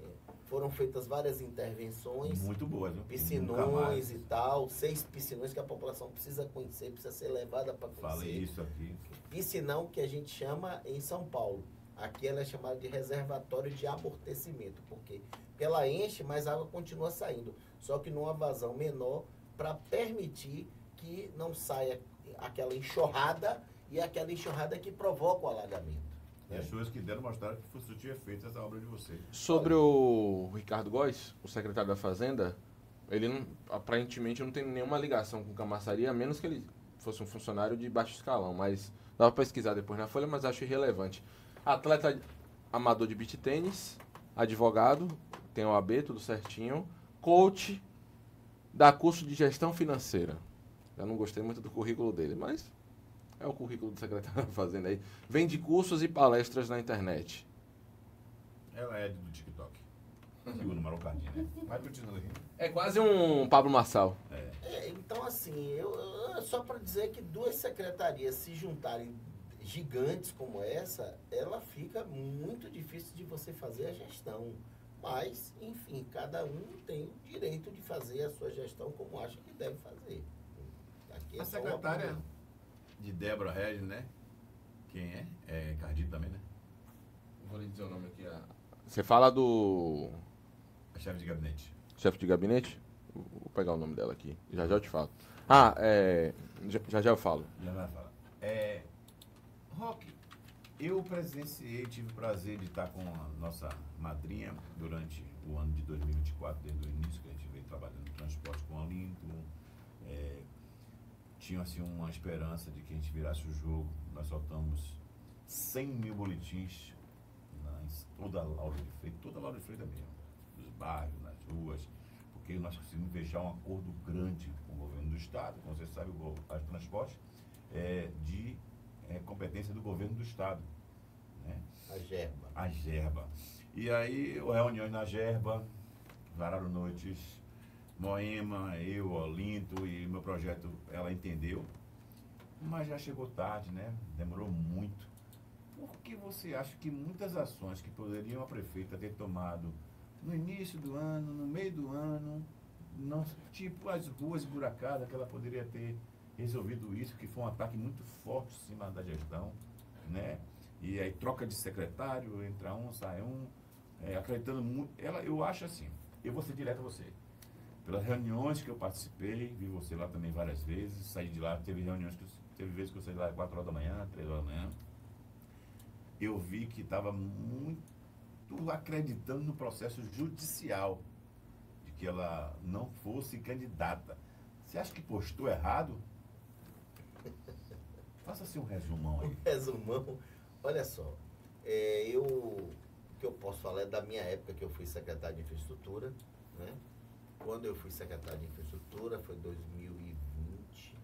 Foram feitas várias intervenções. Muito boas, né? Piscinões e tal, 6 piscinões que a população precisa conhecer, precisa ser levada para conhecer. Falei isso aqui. Piscinão que a gente chama em São Paulo. Aqui ela é chamada de reservatório de amortecimento. Por quê? Porque ela enche, mas a água continua saindo. Só que numa vazão menor, para permitir que não saia aquela enxurrada, e aquela enxurrada que provoca o alagamento. E as chuvas que deram mostraram que surtiu efeito essa obra de vocês. Sobre o Ricardo Góes, o secretário da Fazenda, ele não, aparentemente não tem nenhuma ligação com Camaçari, a menos que ele fosse um funcionário de baixo escalão, mas dá para pesquisar depois na Folha, mas acho irrelevante. Atleta amador de beach tênis, advogado, tem OAB, tudo certinho, coach, dá curso de gestão financeira. Eu não gostei muito do currículo dele, mas é o currículo do secretário da Fazenda aí. Vende cursos e palestras na internet. Ela é do TikTok. Segundo Mauro Cardim, né? Mas continua aí. É quase um Pablo Marçal. Então, assim, só para dizer que 2 secretarias se juntarem gigantes como essa, ela fica muito difícil de você fazer a gestão. Mas, enfim, cada um tem o direito de fazer a sua gestão como acha que deve fazer. Aqui A secretária de Débora Regis, né? Quem é? É Cardim também, né? Vou lhe dizer o nome aqui. Você fala do... A chefe de gabinete. Chefe de gabinete? Vou pegar o nome dela aqui. Já eu te falo. Já eu falo. Já vai falar. Roque, eu presenciei, tive o prazer de estar com a nossa madrinha durante o ano de 2024, desde o início que a gente veio trabalhando no transporte com a Linto. Tinha assim uma esperança de que a gente virasse o jogo. Nós soltamos 100 mil boletins em toda a Lauro de Freitas mesmo, nos bairros, nas ruas, porque nós conseguimos fechar um acordo grande com o governo do estado. Como você sabe, o transporte de competência do governo do estado, né? A Gerba. E aí, reuniões na Gerba, vararam noites, Moema, eu, Olinto, e meu projeto, ela entendeu, mas já chegou tarde, né? Demorou muito. por que você acha que muitas ações que poderiam a prefeita ter tomado no início do ano, no meio do ano, não, tipo as ruas esburacadas, que ela poderia ter resolvido isso, que foi um ataque muito forte em cima da gestão, né? E aí troca de secretário, entra um, sai um, acreditando muito. Eu acho assim, eu vou ser direto a você. Pelas reuniões que eu participei, vi você lá também várias vezes, saí de lá, teve vezes que eu saí de lá às 4 horas da manhã, 3 horas da manhã. Eu vi que estava muito acreditando no processo judicial, de que ela não fosse candidata. Você acha que postou errado? Faça-se um resumão aí. Um resumão. Olha só, o que eu posso falar é da minha época que eu fui secretário de infraestrutura, né? Quando eu fui secretário de infraestrutura foi 2020.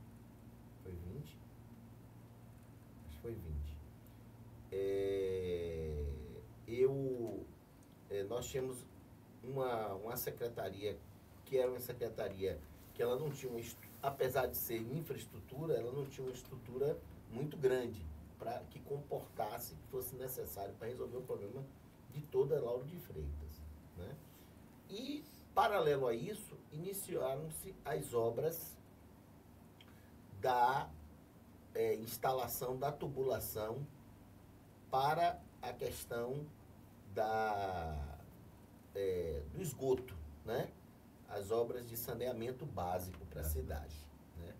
Foi 20? Acho que foi 20. Nós tínhamos uma secretaria que era uma secretaria que ela não tinha, apesar de ser infraestrutura, ela não tinha uma estrutura muito grande para que comportasse, que fosse necessário para resolver o problema de toda Lauro de Freitas, né? E, paralelo a isso, iniciaram-se as obras da instalação da tubulação para a questão do esgoto, né? As obras de saneamento básico para a cidade, né?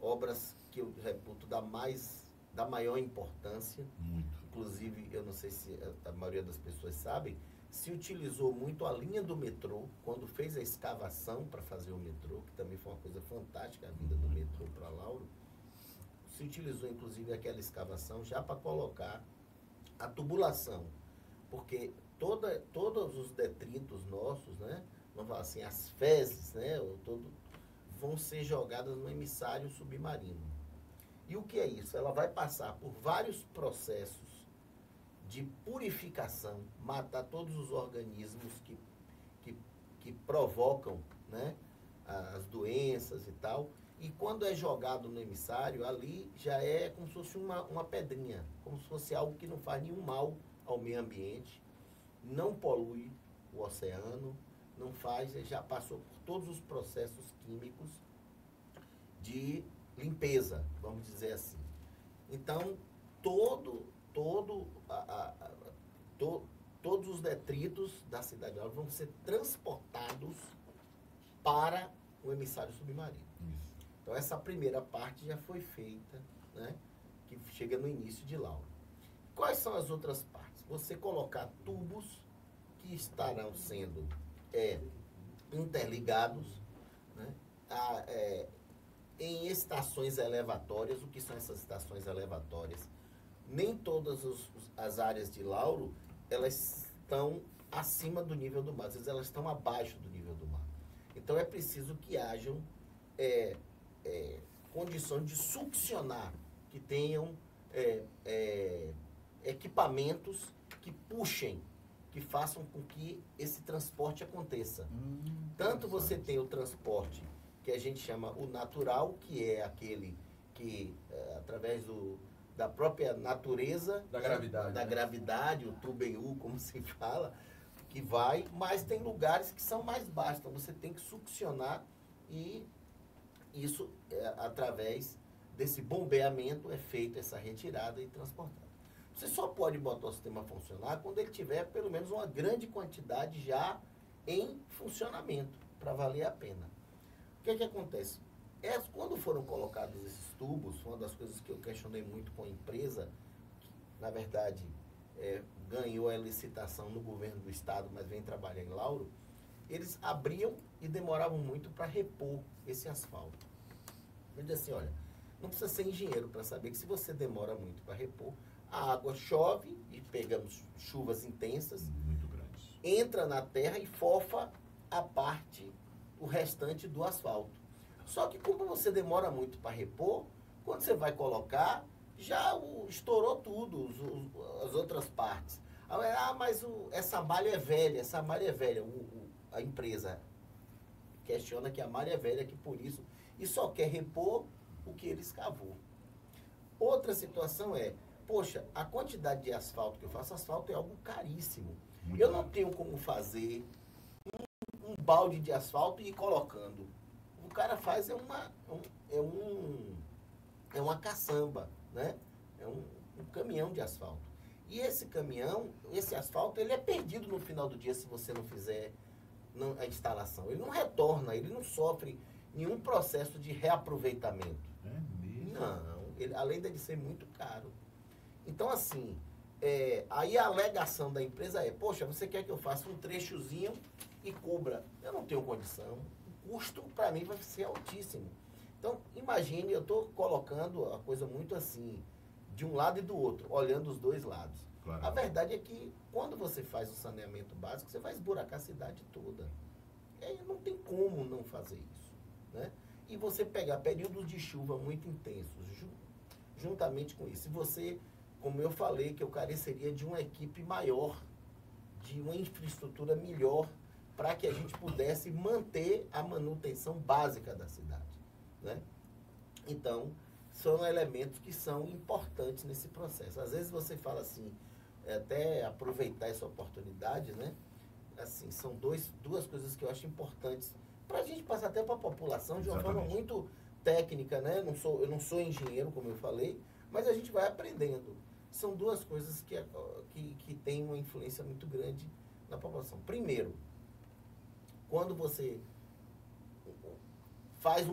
Obras que eu reputo da maior importância. Muito. Inclusive, eu não sei se a maioria das pessoas sabe, se utilizou muito a linha do metrô, quando fez a escavação para fazer o metrô, que também foi uma coisa fantástica, a vinda do metrô para Lauro. Se utilizou, inclusive, aquela escavação já para colocar a tubulação, porque todos os detritos nossos, né, vamos falar assim, as fezes, né, vão ser jogadas no emissário submarino. E o que é isso? Ela vai passar por vários processos de purificação, matar todos os organismos que provocam, né, as doenças e tal. E quando é jogado no emissário, ali já é como se fosse uma pedrinha, como se fosse algo que não faz nenhum mal ao meio ambiente, não polui o oceano, não faz, já passou por todos os processos químicos de limpeza, vamos dizer assim. Então, todos os detritos da cidade de Lauro vão ser transportados para o emissário submarino. Isso. Então, essa primeira parte já foi feita, né, que chega no início de Lauro. Quais são as outras partes? Você colocar tubos que estarão sendo interligados, né, em estações elevatórias. O que são essas estações elevatórias? Nem todas as áreas de Lauro, elas estão acima do nível do mar, às vezes elas estão abaixo do nível do mar. Então é preciso que hajam condições de succionar, que tenham equipamentos que puxem, que façam com que esse transporte aconteça. Tanto você tem o transporte que a gente chama o natural, que é aquele que, através da própria natureza, Da gravidade. Da gravidade, o tubo-em-u, como se fala, que vai, mas tem lugares que são mais baixos, então você tem que succionar, e isso, através desse bombeamento, é feita essa retirada e transportada. Você só pode botar o sistema a funcionar quando ele tiver pelo menos uma grande quantidade já em funcionamento, para valer a pena. O que acontece? Quando foram colocados esses tubos, uma das coisas que eu questionei muito com a empresa, que, na verdade, ganhou a licitação no governo do estado, mas vem trabalhar em Lauro, eles abriam e demoravam muito para repor esse asfalto. Eu disse assim, olha, não precisa ser engenheiro para saber que se você demora muito para repor, a água chove, e pegamos chuvas intensas, Muito grandes. entra na terra e fofa o restante do asfalto. Só que como você demora muito para repor, quando você vai colocar, já estourou tudo, as outras partes. Mas essa malha é velha, a empresa questiona que a malha é velha, que por isso, e só quer repor o que ele escavou. Outra situação poxa, a quantidade de asfalto que eu faço, asfalto é algo caríssimo. Muito Eu não caro. tenho como fazer um balde de asfalto e ir colocando. O cara faz é uma caçamba, né? É um caminhão de asfalto. E esse caminhão, esse asfalto, ele é perdido no final do dia se você não fizer a instalação. Ele não retorna, ele não sofre nenhum processo de reaproveitamento. É mesmo? Não, além de ser muito caro. Então, assim, aí a alegação da empresa é, poxa, você quer que eu faça um trechozinho e cubra? Eu não tenho condição. O custo, para mim, vai ser altíssimo. Então, imagine, eu estou colocando a coisa muito assim, de um lado e do outro, olhando os dois lados. Claro. A verdade é que, quando você faz o saneamento básico, você vai esburacar a cidade toda. E aí não tem como não fazer isso, né? E você pegar períodos de chuva muito intensos, juntamente com isso. E você, como eu falei, que eu careceria de uma equipe maior, de uma infraestrutura melhor, para que a gente pudesse manter a manutenção básica da cidade, né? Então, são elementos que são importantes nesse processo. Às vezes você fala assim, até aproveitar essa oportunidade, né? Assim, são duas coisas que eu acho importantes para a gente passar até para a população de uma forma muito técnica, né? Eu não sou engenheiro, como eu falei, mas a gente vai aprendendo. São duas coisas que têm uma influência muito grande na população. Primeiro, quando você faz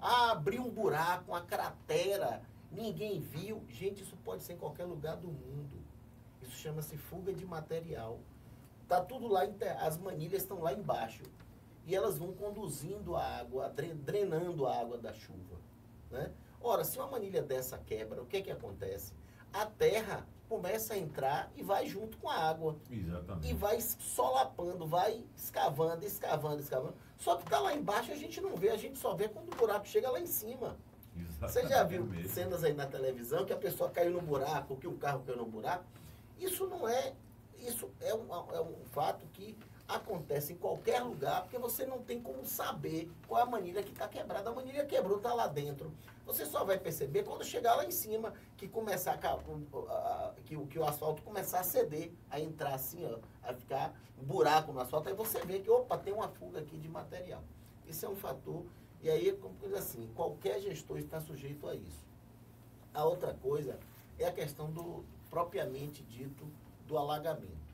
abrir um buraco, uma cratera, ninguém viu. Gente, isso pode ser em qualquer lugar do mundo. Isso chama-se fuga de material. Tá tudo lá, as manilhas estão lá embaixo. E elas vão conduzindo a água, drenando a água da chuva, né? Ora, se uma manilha dessa quebra, o que que acontece? A terra começa a entrar e vai junto com a água. Exatamente. E vai solapando, vai escavando, escavando, escavando. Só que está lá embaixo, a gente não vê, a gente só vê quando o buraco chega lá em cima. Exatamente. Você já viu cenas aí na televisão que a pessoa caiu no buraco, que o carro caiu no buraco? Isso é um fato que acontece em qualquer lugar, porque você não tem como saber qual é a manilha que está quebrada. A manilha quebrou, está lá dentro. Você só vai perceber quando chegar lá em cima, que começar que o asfalto começar a ceder, a entrar assim, ó, a ficar um buraco no asfalto, aí você vê que, opa, tem uma fuga aqui de material. Isso é um fator, e aí, como diz assim, qualquer gestor está sujeito a isso. A outra coisa é a questão propriamente dito, do alagamento.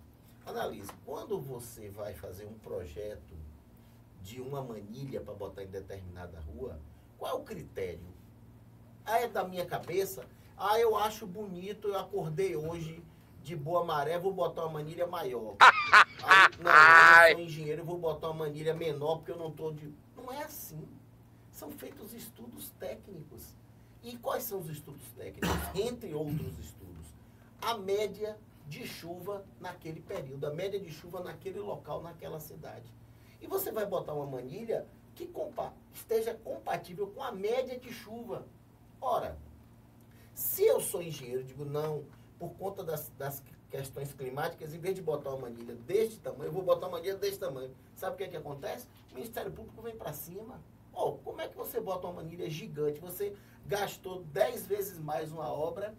Analise, quando você vai fazer um projeto de uma manilha para botar em determinada rua, qual é o critério? É da minha cabeça? Eu acho bonito, eu acordei hoje de boa maré, vou botar uma manilha maior. Não, eu sou engenheiro, eu vou botar uma manilha menor porque eu não estou de... Não é assim. São feitos estudos técnicos. E quais são os estudos técnicos? Entre outros estudos, a média de chuva naquele período, a média de chuva naquele local, naquela cidade. E você vai botar uma manilha que esteja compatível com a média de chuva. Ora, se eu sou engenheiro, digo não, por conta das questões climáticas, em vez de botar uma manilha deste tamanho, eu vou botar uma manilha deste tamanho. Sabe o que é que acontece? O Ministério Público vem para cima. Como é que você bota uma manilha gigante? Você gastou 10 vezes mais uma obra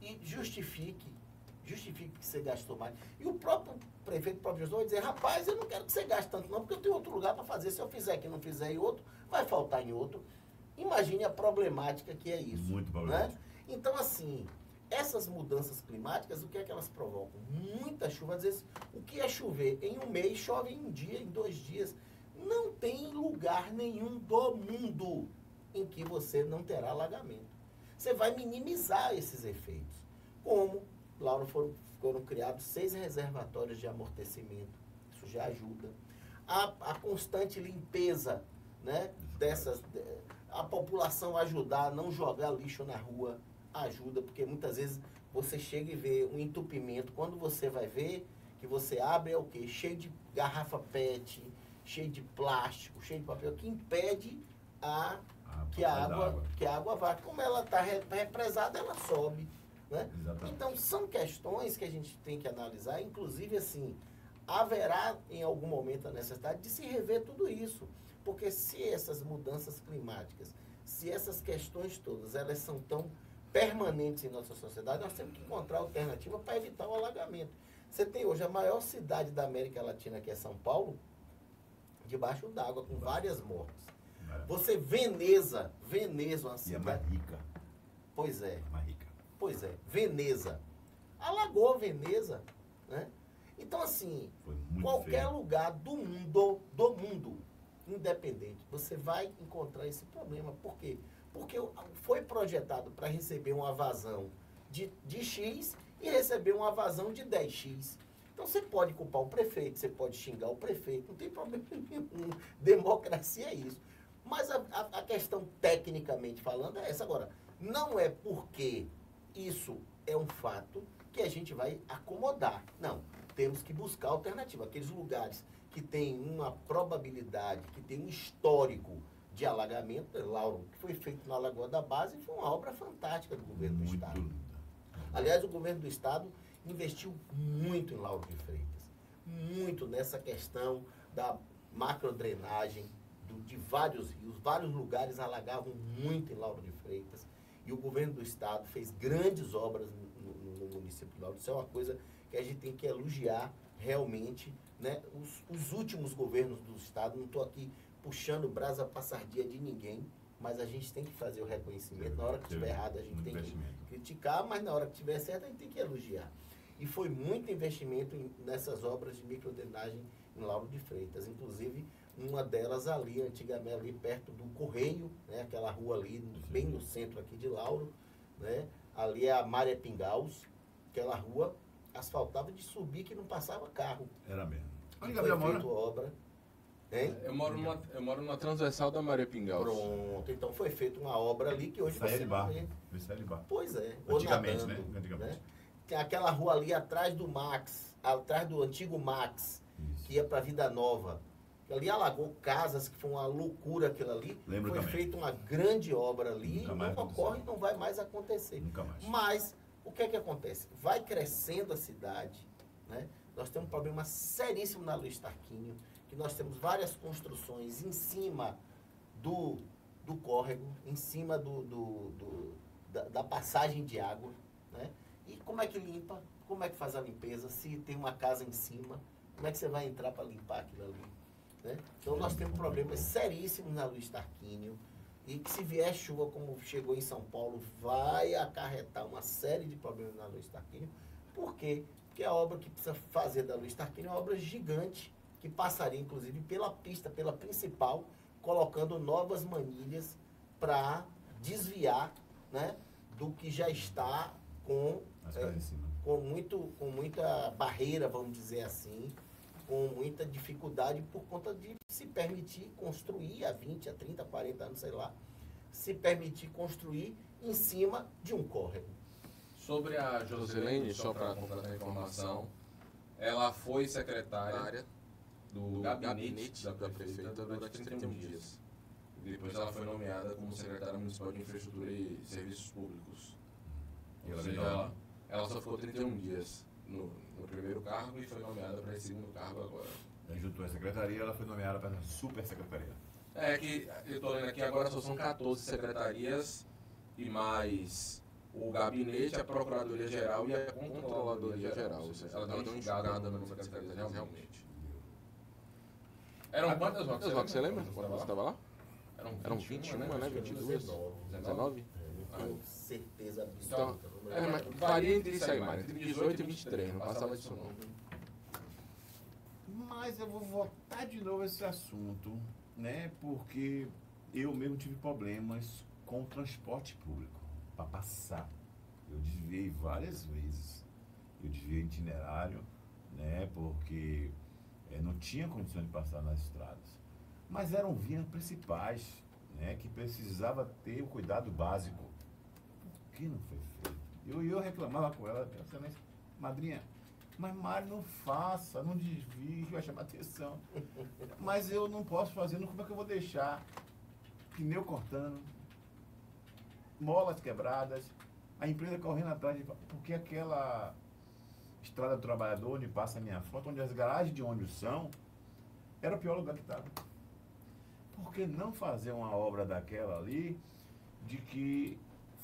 e justifique que você gastou mais. E o próprio prefeito, o próprio gestor vai dizer, rapaz, eu não quero que você gaste tanto não, porque eu tenho outro lugar para fazer. Se eu fizer aqui e não fizer em outro, vai faltar em outro. Imagine a problemática que é isso. Muito problemático. Né? Então, assim, essas mudanças climáticas, o que é que elas provocam? Muita chuva. Às vezes, o que é chover em um mês, chove em um dia, em 2 dias. Não tem lugar nenhum do mundo em que você não terá alagamento. Você vai minimizar esses efeitos. Como, Laura, foram criados 6 reservatórios de amortecimento. Isso já ajuda. A constante limpeza, né, a população ajudar a não jogar lixo na rua, ajuda, porque muitas vezes você chega e vê um entupimento. Quando você vai ver, que você abre é o quê? Cheio de garrafa PET, cheio de plástico, cheio de papel, que impede que a água vá. Como ela está represada, ela sobe. Né? Então, são questões que a gente tem que analisar, inclusive, assim, haverá em algum momento a necessidade de se rever tudo isso, porque se essas mudanças climáticas, se essas questões todas, elas são tão permanentes em nossa sociedade, nós temos que encontrar alternativa para evitar o alagamento. Você tem hoje a maior cidade da América Latina, que é São Paulo, debaixo d'água, com várias mortes. Você, Veneza, uma cidade... E é mais rica. Pois é. Mais rica. Pois é. Veneza. Alagou Veneza, né? Então, assim, qualquer lugar do mundo, independente, você vai encontrar esse problema. Por quê? Porque foi projetado para receber uma vazão de X e receber uma vazão de 10X. Então, você pode culpar o prefeito, você pode xingar o prefeito, não tem problema nenhum. Democracia é isso. Mas a questão, tecnicamente falando, é essa. Agora, não é porque isso é um fato que a gente vai acomodar. Não. Temos que buscar alternativa. Aqueles lugares que têm uma probabilidade, que têm um histórico de alagamento, Lauro, que foi feito na Lagoa da Base, foi uma obra fantástica do governo do Estado. Aliás, o governo do Estado investiu muito em Lauro de Freitas. Muito nessa questão da macrodrenagem de vários rios. Vários lugares alagavam muito em Lauro de Freitas. E o governo do Estado fez grandes obras no município de Lauro. Isso é uma coisa que a gente tem que elogiar realmente, né? Os últimos governos do Estado. Não estou aqui puxando brasa para sardinha de ninguém, mas a gente tem que fazer o reconhecimento. Na hora que estiver errado, a gente tem que criticar, mas na hora que estiver certo, a gente tem que elogiar. E foi muito investimento nessas obras de microdrenagem em Lauro de Freitas. Inclusive, uma delas ali, antigamente, ali perto do Correio, né? Aquela rua ali, bem no centro aqui de Lauro, né? Ali é a Mária Pingaus, aquela rua asfaltava de subir que não passava carro. Era mesmo. Onde foi feita obra. Hein? Eu moro numa transversal da Maria Pingaus. Pronto, então foi feita uma obra ali que hoje Saia você de não barco. vê. Saia de barco. Pois é. Antigamente, nadando, né? Antigamente. Né? Tem aquela rua ali atrás do Max, atrás do antigo Max, que ia para Vida Nova. Ali alagou casas, que foi uma loucura aquilo ali. Lembro foi também. feita uma grande obra ali, Nunca não mais ocorre e não vai mais acontecer. Nunca mais. Mas, o que é que acontece? Vai crescendo a cidade, né? Nós temos um problema seríssimo na Luiz Tarquínio, que nós temos várias construções em cima do córrego, em cima da passagem de água, né? E como é que limpa? Como é que faz a limpeza? Se tem uma casa em cima, como é que você vai entrar para limpar aquilo ali? Né? Então nós temos problemas seríssimos na Luiz Tarquínio, e que se vier chuva como chegou em São Paulo, vai acarretar uma série de problemas na Luiz Tarquínio. Por quê? Porque a obra que precisa fazer da Luiz Tarquínio é uma obra gigante, que passaria inclusive pela pista, pela principal, colocando novas manilhas para desviar, né, do que já está com muita barreira, vamos dizer assim, com muita dificuldade por conta de se permitir construir há 20, a 30, 40 anos, sei lá, se permitir construir em cima de um córrego. Sobre a Joselene, só para completar a informação, ela foi secretária do gabinete da prefeita durante 31 dias. E depois ela foi nomeada como secretária municipal de infraestrutura e serviços públicos. Ou seja, ela só ficou 31 dias no primeiro cargo e foi nomeada para esse segundo cargo agora. Juntou a secretaria, ela foi nomeada para a super secretaria. É que eu estou lendo aqui agora, só são 14 secretarias e mais o gabinete, a Procuradoria-Geral e a Controladoria-Geral. Ou seja, ela deu uma enxugada nas secretarias realmente. Eram quantas votos? Você lembra quando você estava lá? Eram 21, né? 22? 19? Não tenho certeza Então, absoluta. mas varia entre isso aí, Mário, entre 18 e 23, não passava disso não. Mas eu vou voltar de novo a esse assunto, né? Porque eu mesmo tive problemas com o transporte público para passar. Eu desviei várias vezes. Eu desviei itinerário, né? Porque não tinha condição de passar nas estradas. Mas eram vias principais, né? Que precisava ter o cuidado básico. Por que não foi feito? Eu reclamava com ela, pensando, madrinha, mas Mário, não faça, não desvie, vai chamar atenção. Mas eu não posso fazer, como é que eu vou deixar? Pneu cortando, molas quebradas, a empresa correndo atrás, porque aquela estrada do trabalhador, onde passa a minha foto, onde as garagens de ônibus são, era o pior lugar que estava. Por que não fazer uma obra daquela ali, de que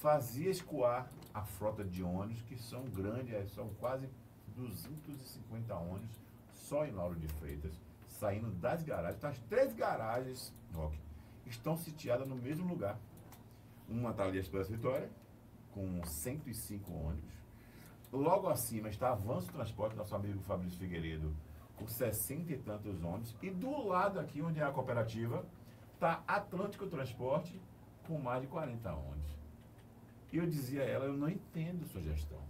fazia escoar a frota de ônibus, que são grandes, são quase 250 ônibus, só em Lauro de Freitas, saindo das garagens. Então, as 3 garagens, Roque, estão sitiadas no mesmo lugar. Uma está ali a Esperança Vitória, com 105 ônibus. Logo acima está Avanço Transporte, nosso amigo Fabrício Figueiredo, com 60 e tantos ônibus. E do lado aqui, onde é a cooperativa, está Atlântico Transporte, com mais de 40 ônibus. E eu dizia a ela, eu não entendo sua gestão.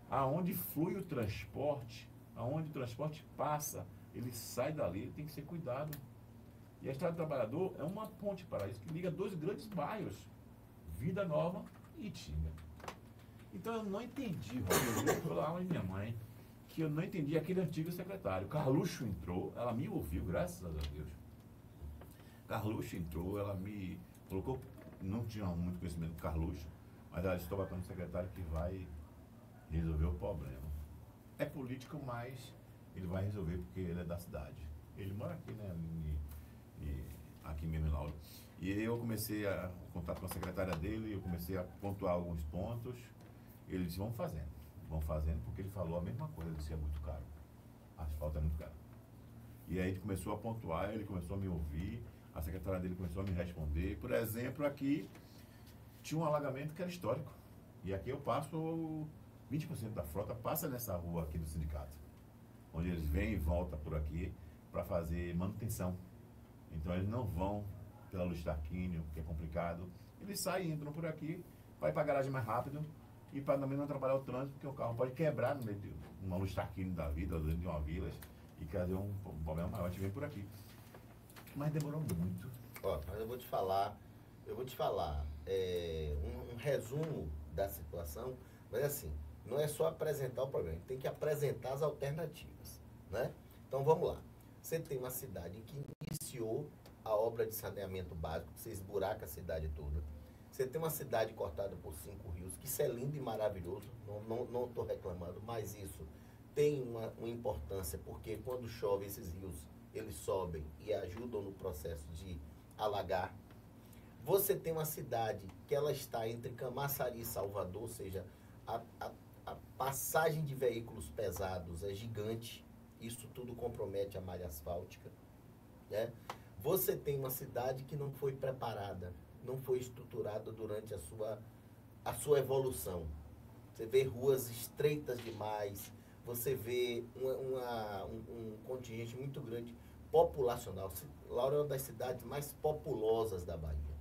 Aonde flui o transporte, aonde o transporte passa, ele sai dali, ele tem que ser cuidado. E a Estrada do Trabalhador é uma ponte para isso, que liga 2 grandes bairros, Vida Nova e Itinga. Então eu não entendi, Roberto, pela alma de minha mãe, que eu não entendi aquele antigo secretário. Carluxo entrou, ela me ouviu, graças a Deus. Carluxo entrou, ela me colocou, não tinha muito conhecimento do Carluxo, mas ela estou batendo um secretário que vai resolver o problema. É político, mas ele vai resolver porque ele é da cidade. Ele mora aqui, né, aqui mesmo em Lauro. E eu comecei a contato com a secretária dele, eu comecei a pontuar alguns pontos. Ele disse, vamos fazendo, porque ele falou a mesma coisa, ele disse, é muito caro. Asfalto é muito caro. E aí a gente começou a pontuar, ele começou a me ouvir, a secretária dele começou a me responder. Por exemplo, aqui tinha um alagamento que era histórico. E aqui eu passo, 20% da frota passa nessa rua aqui do sindicato, onde eles vêm e voltam por aqui para fazer manutenção. Então eles não vão pela Luiz Tarquínio, que é complicado. Eles saem, entram por aqui, vai para a garagem mais rápido e para também não atrapalhar o trânsito, porque o carro pode quebrar no meio de uma Luiz Tarquínio da vida, ou dentro de uma vila, e trazer um problema maior. A gente vem por aqui. Mas demorou muito. Ó, mas eu vou te falar um resumo da situação, mas assim, não é só apresentar o problema, tem que apresentar as alternativas, né? Então vamos lá. Você tem uma cidade que iniciou a obra de saneamento básico, você esburaca a cidade toda. Você tem uma cidade cortada por 5 rios, que isso é lindo e maravilhoso, não estou reclamando, mas isso tem uma importância, porque quando chove esses rios, eles sobem e ajudam no processo de alagar. Você tem uma cidade que ela está entre Camaçari e Salvador, ou seja, a passagem de veículos pesados é gigante, isso tudo compromete a malha asfáltica, né? Você tem uma cidade que não foi preparada, não foi estruturada durante a sua evolução. Você vê ruas estreitas demais, você vê um contingente muito grande populacional. Lauro é uma das cidades mais populosas da Bahia,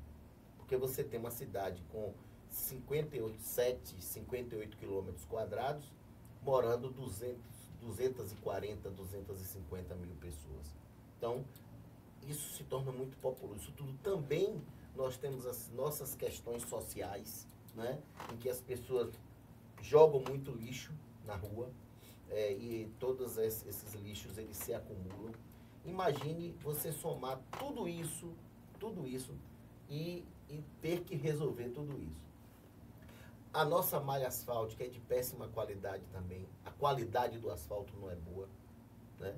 porque você tem uma cidade com 58 quilômetros quadrados, morando 240, 250 mil pessoas. Então, isso se torna muito populoso. Isso tudo também, nós temos as nossas questões sociais, né, em que as pessoas jogam muito lixo na rua, e todos esses lixos eles se acumulam. Imagine você somar tudo isso e ter que resolver tudo isso. A nossa malha asfáltica é de péssima qualidade também. A qualidade do asfalto não é boa, né?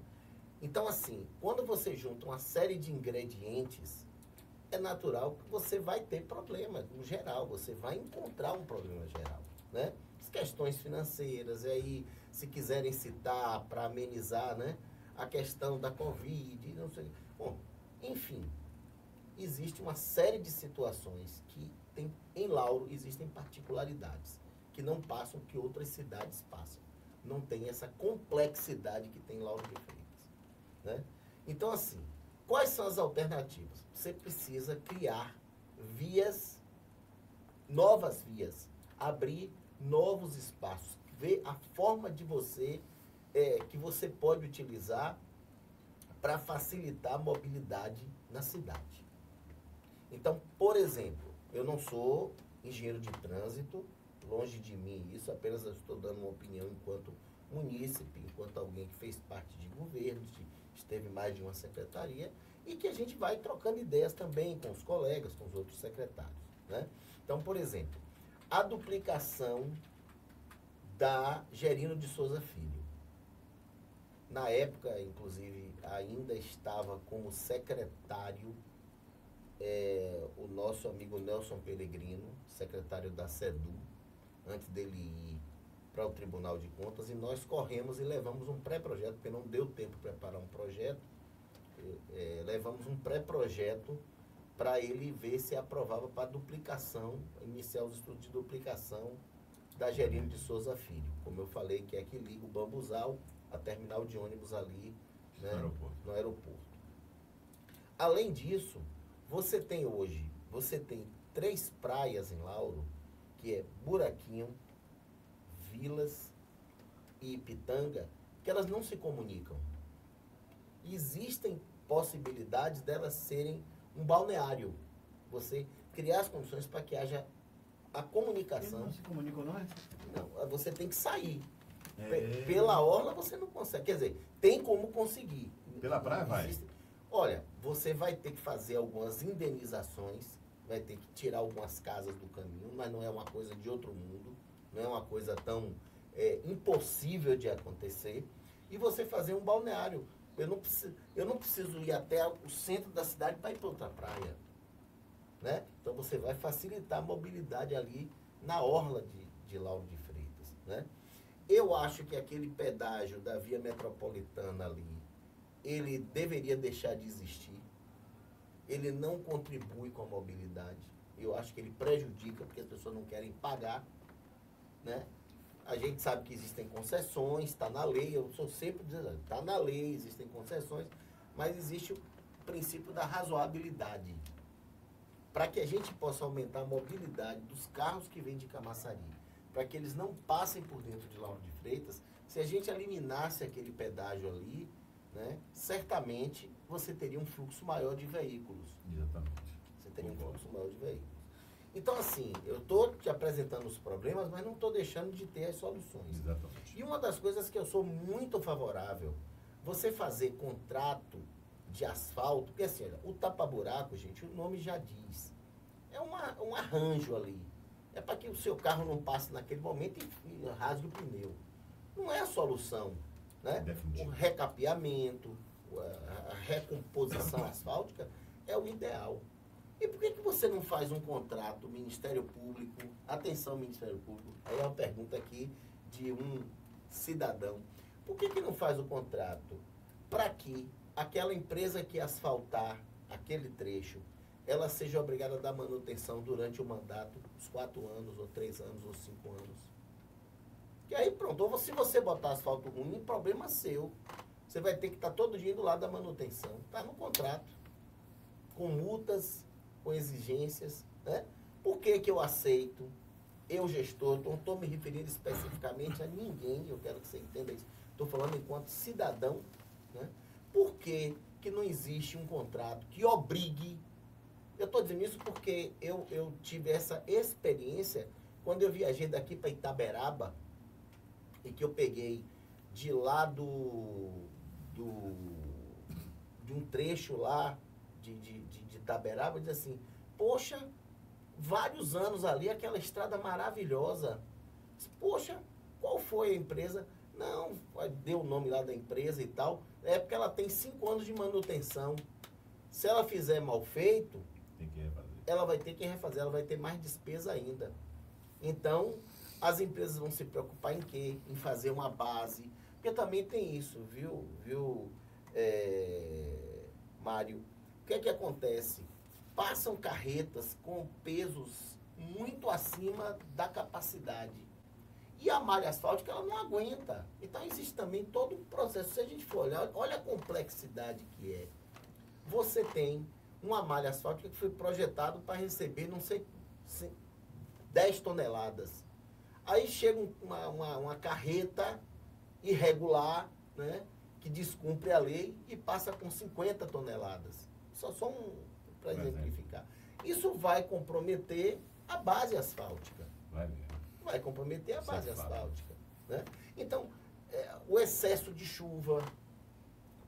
Então, assim, quando você junta uma série de ingredientes, é natural que você vai ter problema, no geral. Você vai encontrar um problema geral, né? As questões financeiras, e aí, se quiserem citar para amenizar, né, a questão da Covid, não sei. Bom, enfim, existe uma série de situações que tem, em Lauro existem particularidades que não passam, que outras cidades passam. Não tem essa complexidade que tem Lauro de Freitas, né? Então, assim, quais são as alternativas? Você precisa criar novas vias, abrir novos espaços, ver a forma de que você pode utilizar para facilitar a mobilidade na cidade. Então, por exemplo, eu não sou engenheiro de trânsito, longe de mim isso, apenas eu estou dando uma opinião enquanto munícipe, enquanto alguém que fez parte de governo, esteve mais de uma secretaria, e que a gente vai trocando ideias também com os colegas, com os outros secretários, né? Então, por exemplo, a duplicação da Gerino de Souza Filho. Na época, inclusive, ainda estava como secretário o nosso amigo Nelson Pellegrino, secretário da SEDU, antes dele ir para o Tribunal de Contas, e nós corremos e levamos um pré-projeto, porque não deu tempo de preparar um projeto, levamos um pré-projeto para ele ver se aprovava para duplicação, iniciar os estudos de duplicação da Gerino de Souza Filho. Como eu falei, que é que liga o Bambuzal a terminal de ônibus ali, né, no aeroporto. Além disso, você tem 3 praias em Lauro, que é Buraquinho, Vilas e Pitanga, que elas não se comunicam. Existem possibilidades delas serem um balneário. Você criar as condições para que haja a comunicação. Eles não se comunicam, não é? Não, você tem que sair. Pela orla você não consegue. Quer dizer, tem como conseguir. Pela praia vai. Olha, você vai ter que fazer algumas indenizações, vai ter que tirar algumas casas do caminho, mas não é uma coisa de outro mundo, não é uma coisa tão impossível de acontecer. E você fazer um balneário. Eu não preciso ir até o centro da cidade para ir para outra praia. Né? Então você vai facilitar a mobilidade ali na orla de Lauro de Freitas. Né? Eu acho que aquele pedágio da via metropolitana ali, ele deveria deixar de existir. Ele não contribui com a mobilidade. Eu acho que ele prejudica, porque as pessoas não querem pagar. Né? A gente sabe que existem concessões, está na lei, eu sou sempre dizendo, está na lei, existem concessões, mas existe o princípio da razoabilidade. Para que a gente possa aumentar a mobilidade dos carros que vêm de Camaçari, para que eles não passem por dentro de Lauro de Freitas, se a gente eliminasse aquele pedágio ali, né, certamente você teria um fluxo maior de veículos. Exatamente. Você teria um fluxo maior de veículos. Então, assim, eu estou te apresentando os problemas, mas não estou deixando de ter as soluções. Exatamente. E uma das coisas que eu sou muito favorável, você fazer contrato de asfalto, porque assim, olha, o tapa-buraco, gente, o nome já diz. É um arranjo ali. É para que o seu carro não passe naquele momento e rasgue o pneu. Não é a solução. Né? O recapeamento, a recomposição asfáltica é o ideal. E por que você não faz um contrato, Ministério Público, atenção Ministério Público, aí é uma pergunta aqui de um cidadão, por que não faz o contrato para que aquela empresa que asfaltar aquele trecho, ela seja obrigada a dar manutenção durante o mandato, os 4 anos, ou 3 anos, ou 5 anos? E aí pronto, ou se você botar asfalto ruim, problema seu. Você vai ter que estar todo dia do lado da manutenção. Está no contrato, com multas, com exigências, né? Por que eu aceito? Eu, gestor, não estou me referindo especificamente a ninguém, eu quero que você entenda isso. Estou falando enquanto cidadão, né? Por que não existe um contrato que obrigue? Eu estou dizendo isso porque eu tive essa experiência quando eu viajei daqui para Itaberaba e que eu peguei de lá de um trecho lá de Itaberaba, diz assim, poxa, vários anos ali, aquela estrada maravilhosa. Poxa, qual foi a empresa? Não, deu o nome lá da empresa e tal. É porque ela tem 5 anos de manutenção. Se ela fizer mal feito, ela vai ter que refazer, ela vai ter mais despesa ainda. Então, as empresas vão se preocupar em quê? Em fazer uma base. Porque também tem isso, viu, Mário? O que é que acontece? Passam carretas com pesos muito acima da capacidade. E a malha asfáltica, ela não aguenta. Então, existe também todo um processo. Se a gente for olhar, olha a complexidade que é. Você tem uma malha asfáltica que foi projetado para receber, não sei, 10 toneladas. Aí chega uma carreta irregular, né, que descumpre a lei e passa com 50 toneladas. Só para exemplificar. Isso vai comprometer a base asfáltica. Vai comprometer a base asfáltica. Né? Então, o excesso de chuva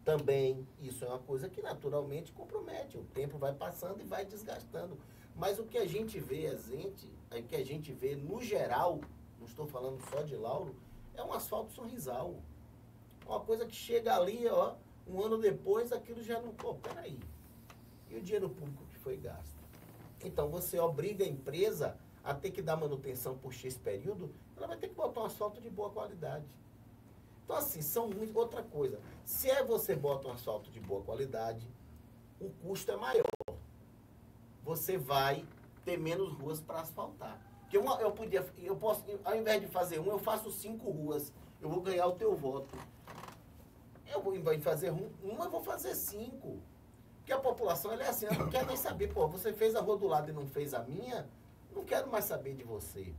também, isso é uma coisa que naturalmente compromete. O tempo vai passando e vai desgastando. Mas o que a gente vê, o que a gente vê no geral, não estou falando só de Lauro, é um asfalto sorrisal. Uma coisa que chega ali, ó, um ano depois, aquilo já não... Pô, peraí. E o dinheiro público que foi gasta. Então, você obriga a empresa a ter que dar manutenção por X período, ela vai ter que botar um asfalto de boa qualidade. Então, assim, outra coisa. Se você bota um asfalto de boa qualidade, o custo é maior. Você vai ter menos ruas para asfaltar. Porque eu posso, ao invés de fazer eu faço 5 ruas. Eu vou ganhar o teu voto. Ao invés de fazer uma, eu vou fazer 5. Porque a população, ela é assim, ela não quer nem saber. Pô, você fez a rua do lado e não fez a minha, não quero mais saber de você.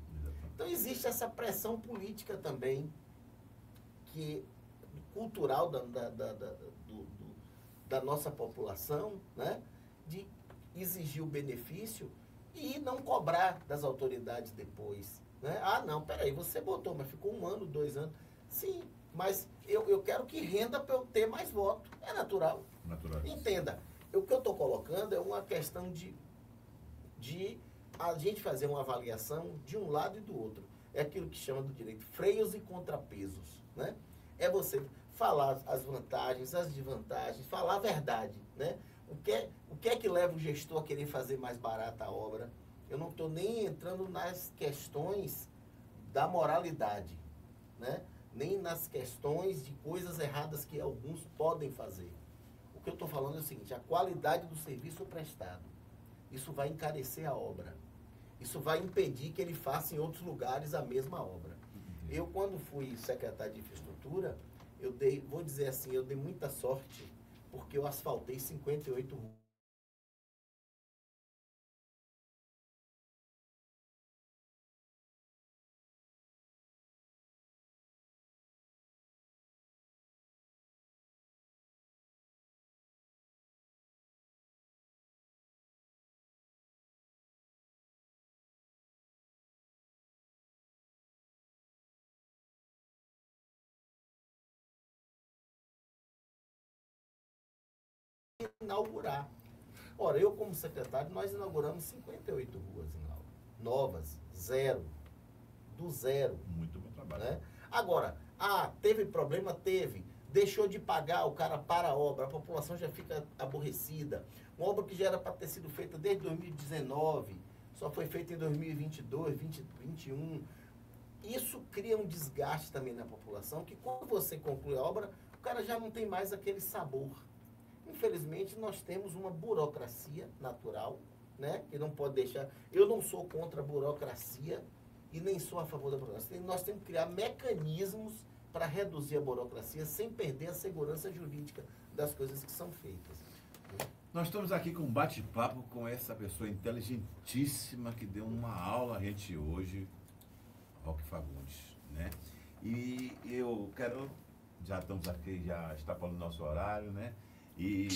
Então, existe essa pressão política também, cultural da nossa população, né? De exigir o benefício e não cobrar das autoridades depois. Né? Ah, não, peraí, você botou, mas ficou 1 ano, 2 anos. Sim, mas eu quero que renda para eu ter mais voto. É natural. Entenda, o que eu estou colocando é uma questão de a gente fazer uma avaliação de um lado e do outro. É aquilo que chama do direito, freios e contrapesos. Né? É você falar as vantagens, as desvantagens, falar a verdade. Né? O que é que leva o gestor a querer fazer mais barata a obra? Eu não estou nem entrando nas questões da moralidade, né? Nem nas questões de coisas erradas que alguns podem fazer. O que eu estou falando é o seguinte, a qualidade do serviço prestado. Isso vai encarecer a obra. Isso vai impedir que ele faça em outros lugares a mesma obra. Eu, quando fui secretário de infraestrutura, vou dizer assim, eu dei muita sorte, porque eu asfaltei 58 ruas. Inaugurar. Ora, eu como secretário, nós inauguramos 58 ruas em Lauro. Novas, do zero. Muito bom trabalho. Né? Agora, teve problema? Teve. Deixou de pagar, o cara para a obra, a população já fica aborrecida. Uma obra que já era para ter sido feita desde 2019, só foi feita em 2022, 2021. Isso cria um desgaste também na população, que quando você conclui a obra, o cara já não tem mais aquele sabor. Infelizmente, nós temos uma burocracia natural, né? Que não pode deixar... Eu não sou contra a burocracia e nem sou a favor da burocracia. Nós temos que criar mecanismos para reduzir a burocracia sem perder a segurança jurídica das coisas que são feitas. Nós estamos aqui com um bate-papo com essa pessoa inteligentíssima que deu uma aula a gente hoje, Roque Fagundes, né? E eu quero... Já estamos aqui, já está falando nosso horário, né? E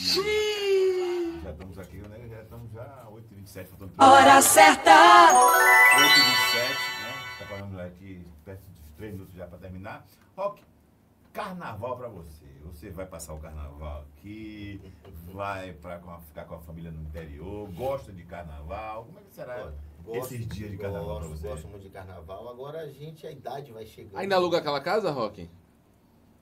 já estamos aqui, né? Já estamos 8h27, faltando 3 Hora certa! 8h27, né? Está falando aqui perto de 3 minutos já para terminar. Roque, carnaval para você. Você vai passar o carnaval aqui, vai ficar com a família no interior, gosta de carnaval. Como é que será esses dias de carnaval para você? Gosto muito de carnaval. Agora a idade vai chegando. Ainda aluga aquela casa, Roque?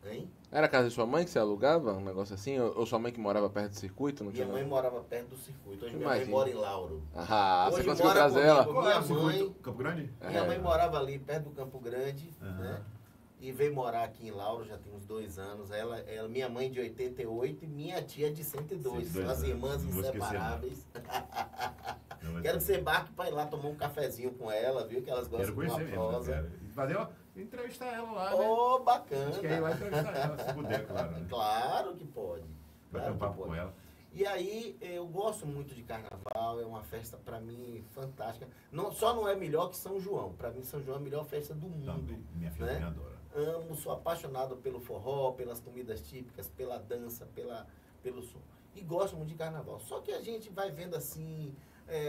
Hein? Era a casa de sua mãe que você alugava? Um negócio assim? Ou sua mãe que morava perto do circuito? Não Minha tinha mãe nada? morava perto do circuito. Hoje minha Imagina. mãe mora em Lauro. Ah, Hoje você conseguiu mora trazer ela? comigo. Qual é o Minha mãe- circuito? Campo Grande? Minha mãe morava ali perto do Campo Grande, Aham. né? E veio morar aqui em Lauro já tem uns 2 anos. Ela, minha mãe de 88 e minha tia de 102. São as irmãs Não vou esquecer, inseparáveis. Não vai Quero que ser. você embarque para ir lá tomar um cafezinho com ela, viu? Que elas Quero gostam de uma conhecer mesmo, prosa. cara. Fazer uma... entrevistar ela lá, né? Oh, bacana. Acho que aí vai entrevistar ela, se puder, claro. Né? Claro que pode. Vai ter Claro um que papo pode. com ela. E aí, eu gosto muito de carnaval, é uma festa, para mim, fantástica. Só não é melhor que São João. Para mim, São João é a melhor festa do mundo. Também. Minha filha né? me adora. Amo, sou apaixonado pelo forró, pelas comidas típicas, pela dança, pelo som. E gosto muito de carnaval. Só que a gente vai vendo, assim,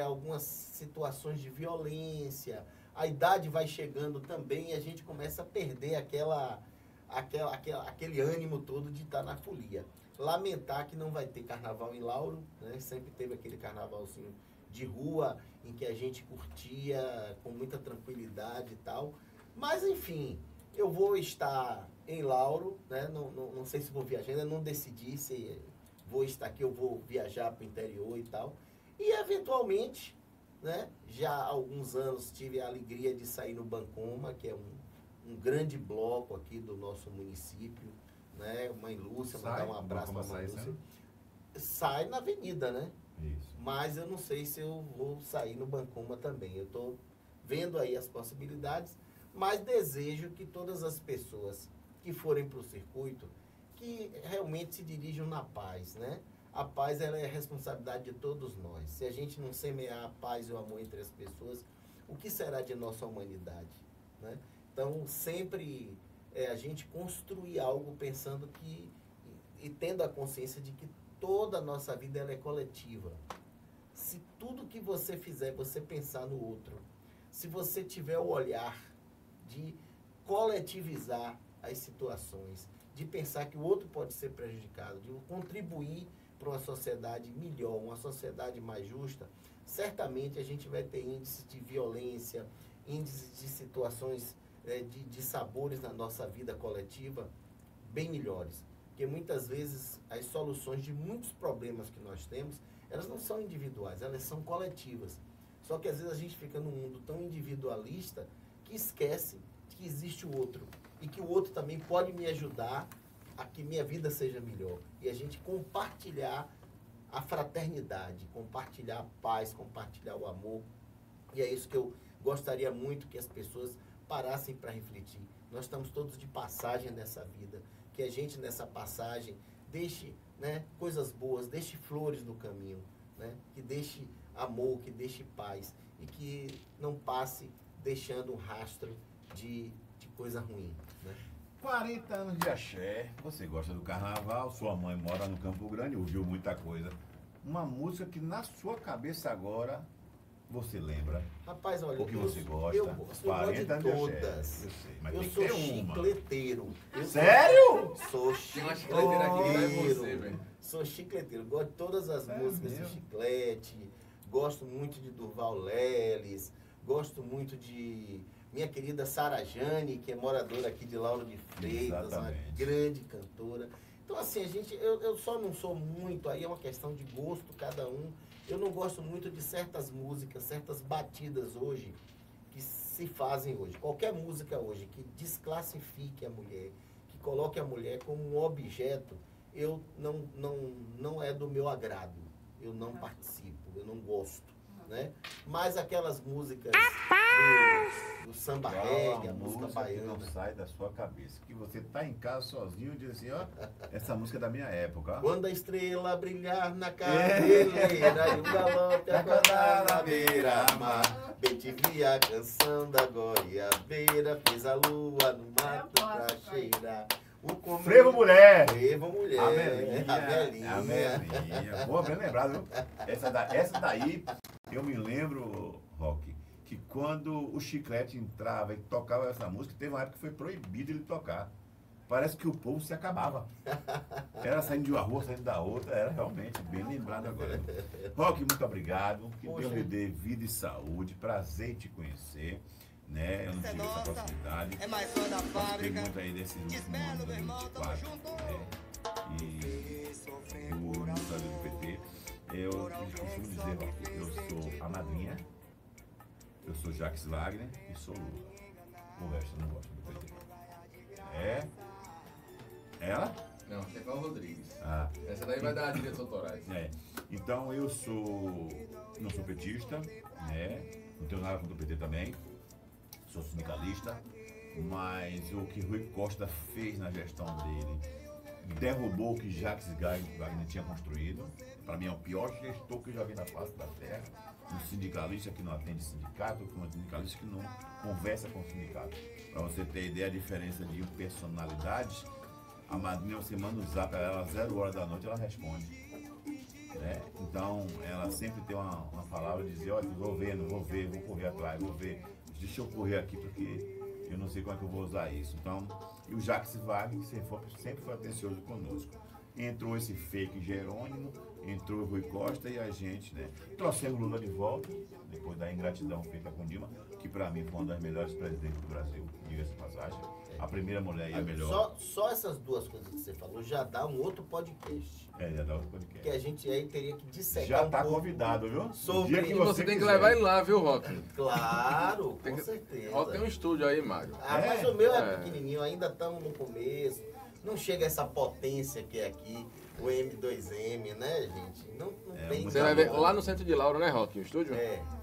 algumas situações de violência. A idade vai chegando também e a gente começa a perder aquele ânimo todo de estar na folia. Lamentar que não vai ter carnaval em Lauro, né? Sempre teve aquele carnavalzinho de rua em que a gente curtia com muita tranquilidade e tal. Mas, enfim, eu vou estar em Lauro, né? Não sei se vou viajar, ainda não decidi se vou estar aqui ou vou viajar para o interior e tal. E, eventualmente, né, já há alguns anos tive a alegria de sair no Bancoma, que é um grande bloco aqui do nosso município, né? Mãe Lúcia, mandar um abraço para a Mãe Lúcia. Sai na avenida, né? Isso. Mas eu não sei se eu vou sair no Bancoma também. Eu estou vendo aí as possibilidades, mas desejo que todas as pessoas que forem para o circuito, que realmente se dirijam na paz, né? A paz, ela é a responsabilidade de todos nós. Se a gente não semear a paz e o amor entre as pessoas, o que será de nossa humanidade, né? Então, sempre a gente construir algo pensando que, e tendo a consciência de que toda a nossa vida ela é coletiva. Se tudo que você fizer, você pensar no outro, se você tiver o olhar de coletivizar as situações, de pensar que o outro pode ser prejudicado, de contribuir para uma sociedade melhor, uma sociedade mais justa, certamente a gente vai ter índices de violência, índices de situações de sabores na nossa vida coletiva bem melhores. Porque muitas vezes as soluções de muitos problemas que nós temos, elas não são individuais, elas são coletivas. Só que às vezes a gente fica num mundo tão individualista que esquece que existe o outro. E que o outro também pode me ajudar a que minha vida seja melhor. E a gente compartilhar a fraternidade, compartilhar a paz, compartilhar o amor. E é isso que eu gostaria muito que as pessoas parassem para refletir. Nós estamos todos de passagem nessa vida. Que a gente nessa passagem deixe, né, coisas boas, deixe flores no caminho, né, que deixe amor, que deixe paz e que não passe deixando um rastro de coisa ruim, né? 40 anos de axé, você gosta do carnaval, sua mãe mora no Campo Grande, ouviu muita coisa. Uma música que na sua cabeça agora você lembra. Rapaz, olha, o que você gosta. Eu gosto de todas. Eu sei, mas eu tem que sou ter uma. chicleteiro. Sério? Sou Tem uma chicleteira aqui, não é você, chicleteiro. velho. Sou chicleteiro. Gosto de todas as músicas mesmo? do Chiclete. Gosto muito de Durval Leles. Gosto muito de minha querida Sara Jane, que é moradora aqui de Lauro de Freitas, Exatamente. uma grande cantora. Então, assim, eu só não sou muito, aí é uma questão de gosto, cada um. Eu não gosto muito de certas músicas, certas batidas hoje, que se fazem hoje. Qualquer música hoje que desclassifique a mulher, que coloque a mulher como um objeto, eu não é do meu agrado. Eu não participo, eu não gosto, né? Mas aquelas músicas do samba reggae, a música que baiana. não sai da sua cabeça. Que você tá em casa sozinho e diz assim, ó, essa música é da minha época, ó. Quando a estrela brilhar na cabeleira e o galope acordar na beira-mar, bem te vi a canção da goiabeira, fez a lua no mato pra cheirar. Frevo Mulher! Frevo Mulher! A Melinha. Boa, bem lembrado, viu? Essa daí, eu me lembro, Rock, que quando o Chiclete entrava e tocava essa música, teve uma época que foi proibido ele tocar. Parece que o povo se acabava. Era saindo de uma rua, saindo da outra, era realmente bem lembrado agora. Rock, muito obrigado. Que Deus lhe dê vida e saúde. Prazer em te conhecer. Né? Eu não tive essa possibilidade. É mais uma da fábrica. Muito aí desse último ano, 2024, né? E o Ministério do PT. Eu costumo dizer, Rock, eu sou a madrinha, eu sou Jacques Wagner e sou Lula. O resto eu não gosto do PT. É? Ela? Não, Teval Rodrigues. Ah. Essa daí vai dar direitos autorais. É. Então eu não sou petista, né? Não tenho nada contra o PT também. Sou sindicalista, mas o que Rui Costa fez na gestão dele derrubou o que Jacques Wagner tinha construído. Para mim é o pior gestor que eu já vi na face da terra. Um sindicalista que não atende sindicato, um sindicalista que não conversa com o sindicato. Para você ter ideia, a diferença de personalidades, a madrinha, você manda o zap para ela 0 hora da noite, ela responde. Né? Então, ela sempre tem uma palavra de dizer, olha, vou correr atrás, vou ver. Deixa eu correr aqui porque eu não sei como é que eu vou usar isso. Então, e o Jacques Wagner, que sempre foi atencioso conosco. Entrou esse fake Jerônimo, entrou o Rui Costa e a gente, né? Trouxemos Lula de volta, depois da ingratidão feita com Dilma, que que para mim foi uma das melhores presidentes do Brasil, diga-se de passagem. A primeira mulher e a melhor. Só essas duas coisas que você falou já dá um outro podcast. Já dá outro podcast. Que a gente aí teria que dissecar já tá convidado, viu? Sobre... E você tem que levar ele lá, viu, Rock? Claro, com certeza. Rock tem um estúdio aí, Mário. Mas o meu é pequenininho, ainda estamos no começo. Não chega essa potência que é aqui, o M2M, né, gente? Não tem... Você vai ver lá no centro de Lauro, né, Rock, o estúdio?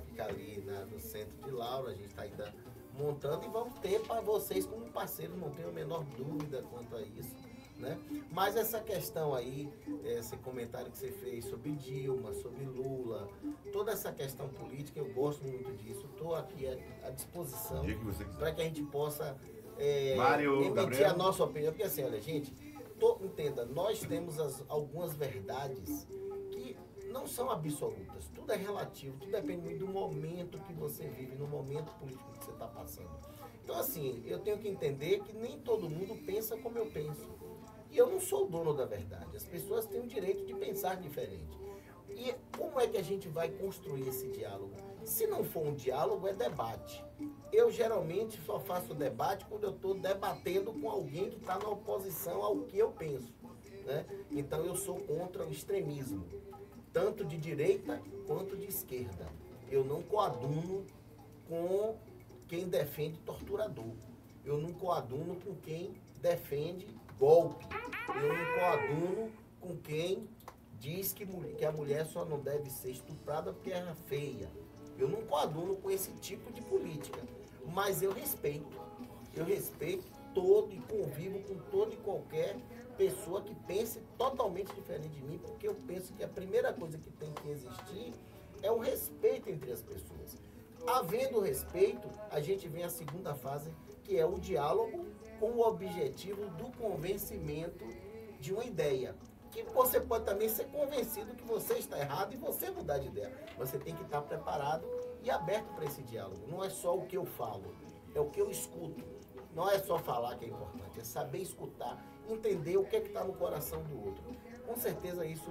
Fica ali no centro de Lauro, a gente está ainda montando e vamos ter para vocês como parceiros, não tenho a menor dúvida quanto a isso, né? Mas essa questão aí, esse comentário que você fez sobre Dilma, sobre Lula, toda essa questão política, eu gosto muito disso, estou aqui à disposição para que a gente possa emitir a nossa opinião, porque assim, olha, gente, entenda, nós temos algumas verdades que não são absolutas, tudo é relativo, tudo depende muito do momento que você vive, no momento político que você está passando. Então assim, eu tenho que entender que nem todo mundo pensa como eu penso. E eu não sou o dono da verdade, as pessoas têm o direito de pensar diferente. E como é que a gente vai construir esse diálogo? Se não for um diálogo, é debate. Eu geralmente só faço debate quando eu estou debatendo com alguém que está na oposição ao que eu penso, né? Então eu sou contra o extremismo, tanto de direita quanto de esquerda. Eu não coaduno com quem defende torturador. Eu não coaduno com quem defende golpe. Eu não coaduno com quem diz que a mulher só não deve ser estuprada porque é feia. Eu não coaduno com esse tipo de política. Mas eu respeito todo e convivo com toda e qualquer pessoa que pense totalmente diferente de mim, porque eu penso que a primeira coisa que tem que existir é o respeito entre as pessoas. Havendo respeito, a gente vem à segunda fase, que é o diálogo com o objetivo do convencimento de uma ideia. Que você pode também ser convencido que você está errado e você mudar de ideia. Você tem que estar preparado e aberto para esse diálogo. Não é só o que eu falo, é o que eu escuto. Não é só falar que é importante, é saber escutar, entender o que é que está no coração do outro. Com certeza isso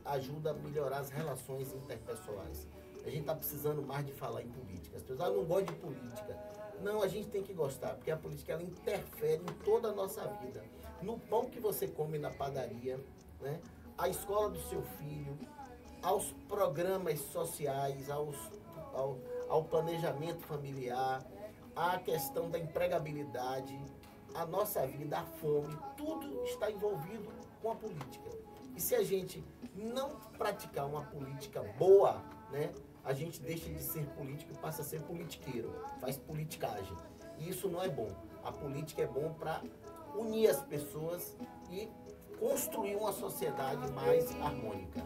ajuda a melhorar as relações interpessoais. A gente está precisando mais de falar em política. As pessoas não gostam de política. Não, a gente tem que gostar, porque a política ela interfere em toda a nossa vida. No pão que você come na padaria, né? A escola do seu filho, aos programas sociais, ao planejamento familiar, à questão da empregabilidade, a nossa vida, a fome, tudo está envolvido com a política. E se a gente não praticar uma política boa, né, a gente deixa de ser político e passa a ser politiqueiro, faz politicagem. E isso não é bom. A política é bom para unir as pessoas e construir uma sociedade mais harmônica.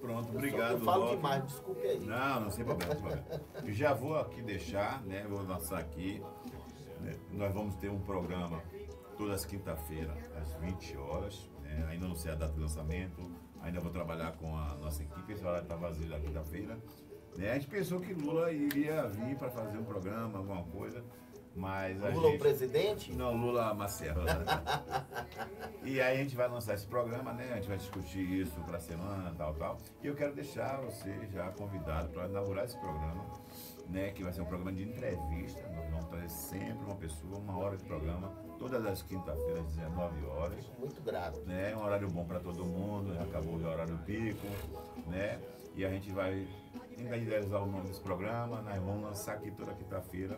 Pronto, obrigado. Eu falo demais, desculpe aí. Não, sem problema. Eu já vou aqui deixar, né? Vou lançar aqui. Né, nós vamos ter um programa todas as quinta-feiras, às 20 horas. Né, ainda não sei a data de lançamento. Ainda vou trabalhar com a nossa equipe. Esse horário está vazio na quinta-feira. Né, a gente pensou que Lula iria vir para fazer um programa, alguma coisa. Mas Lula o presidente? Não, Lula Marcelo. Né? E aí a gente vai lançar esse programa, né? A gente vai discutir isso para a semana, tal. E eu quero deixar você já convidado para inaugurar esse programa, né? Que vai ser um programa de entrevista. Nós vamos trazer sempre uma pessoa, 1 hora de programa, todas as quinta-feiras, às 19 horas. Muito grato. Né? Um horário bom para todo mundo, acabou o horário pico, né? E a gente vai idealizar o nome desse programa, nós vamos lançar aqui toda quinta-feira,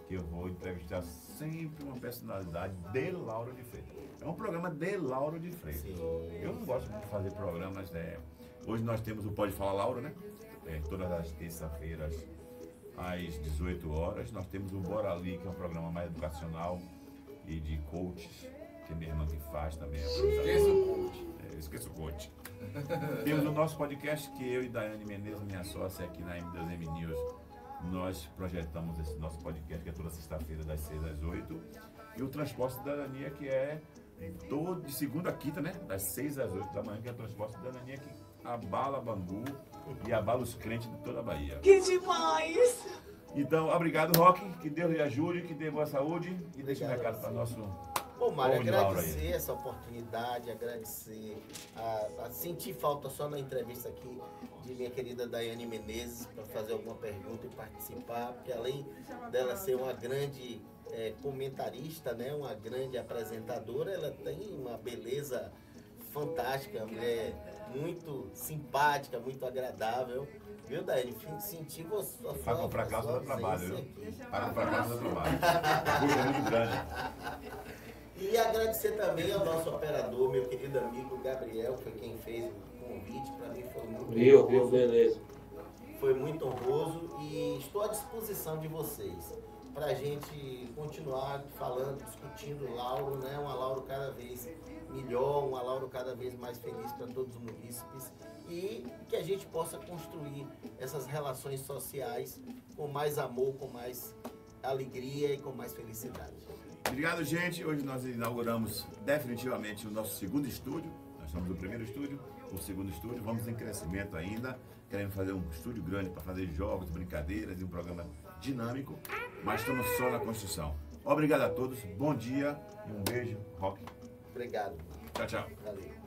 que eu vou entrevistar sempre uma personalidade de Lauro de Freitas. É um programa de Lauro de Freitas. Sim. Eu não gosto muito de fazer programas. Hoje nós temos o Pode Falar Lauro, né? Todas as terças-feiras, às 18 horas. Nós temos o Bora Ali, que é um programa mais educacional e de coaches, que é minha irmã que faz também. Esqueça o coach. Esqueça o coach. Temos o nosso podcast, que eu e Daiane Menezes, minha sócia aqui na M2M News, nós projetamos esse nosso podcast, que é toda sexta-feira, das 6 às 8. E o Transporte Cidadania, que é de segunda a quinta, né? Das 6 às 8 da manhã, que é o Transporte Cidadania, que abala Bangu e abala os crentes de toda a Bahia. Que demais! Então, obrigado, Rock. Que Deus lhe ajude, que dê boa saúde. E deixe um recado para nosso Bom, Mário, Vamos de Lauro agradecer aí. essa oportunidade, agradecer, a sentir falta só na entrevista aqui de minha querida Daiane Menezes para fazer alguma pergunta e participar, porque além dela ser uma grande comentarista, né, uma grande apresentadora, ela tem uma beleza fantástica, uma mulher muito simpática, muito agradável. Viu, Daiane? Senti você. Para comprar calça dá trabalho, viu? Aqui. Para comprar calça dá trabalho. O custo é muito grande. E agradecer também ao nosso operador, meu querido amigo Gabriel, que foi quem fez o convite. Para mim foi muito Viu, beleza. Foi muito honroso e estou à disposição de vocês para a gente continuar falando, discutindo Lauro, né? Uma Lauro cada vez melhor, uma Lauro cada vez mais feliz para todos os munícipes e que a gente possa construir essas relações sociais com mais amor, com mais alegria e com mais felicidade. Obrigado, gente. Hoje nós inauguramos definitivamente o nosso segundo estúdio. Nós estamos no primeiro estúdio, o segundo estúdio. Vamos em crescimento ainda. Queremos fazer um estúdio grande para fazer jogos, brincadeiras e um programa dinâmico. Mas estamos só na construção. Obrigado a todos. Bom dia e um beijo. Rock. Obrigado. Tchau, tchau. Valeu.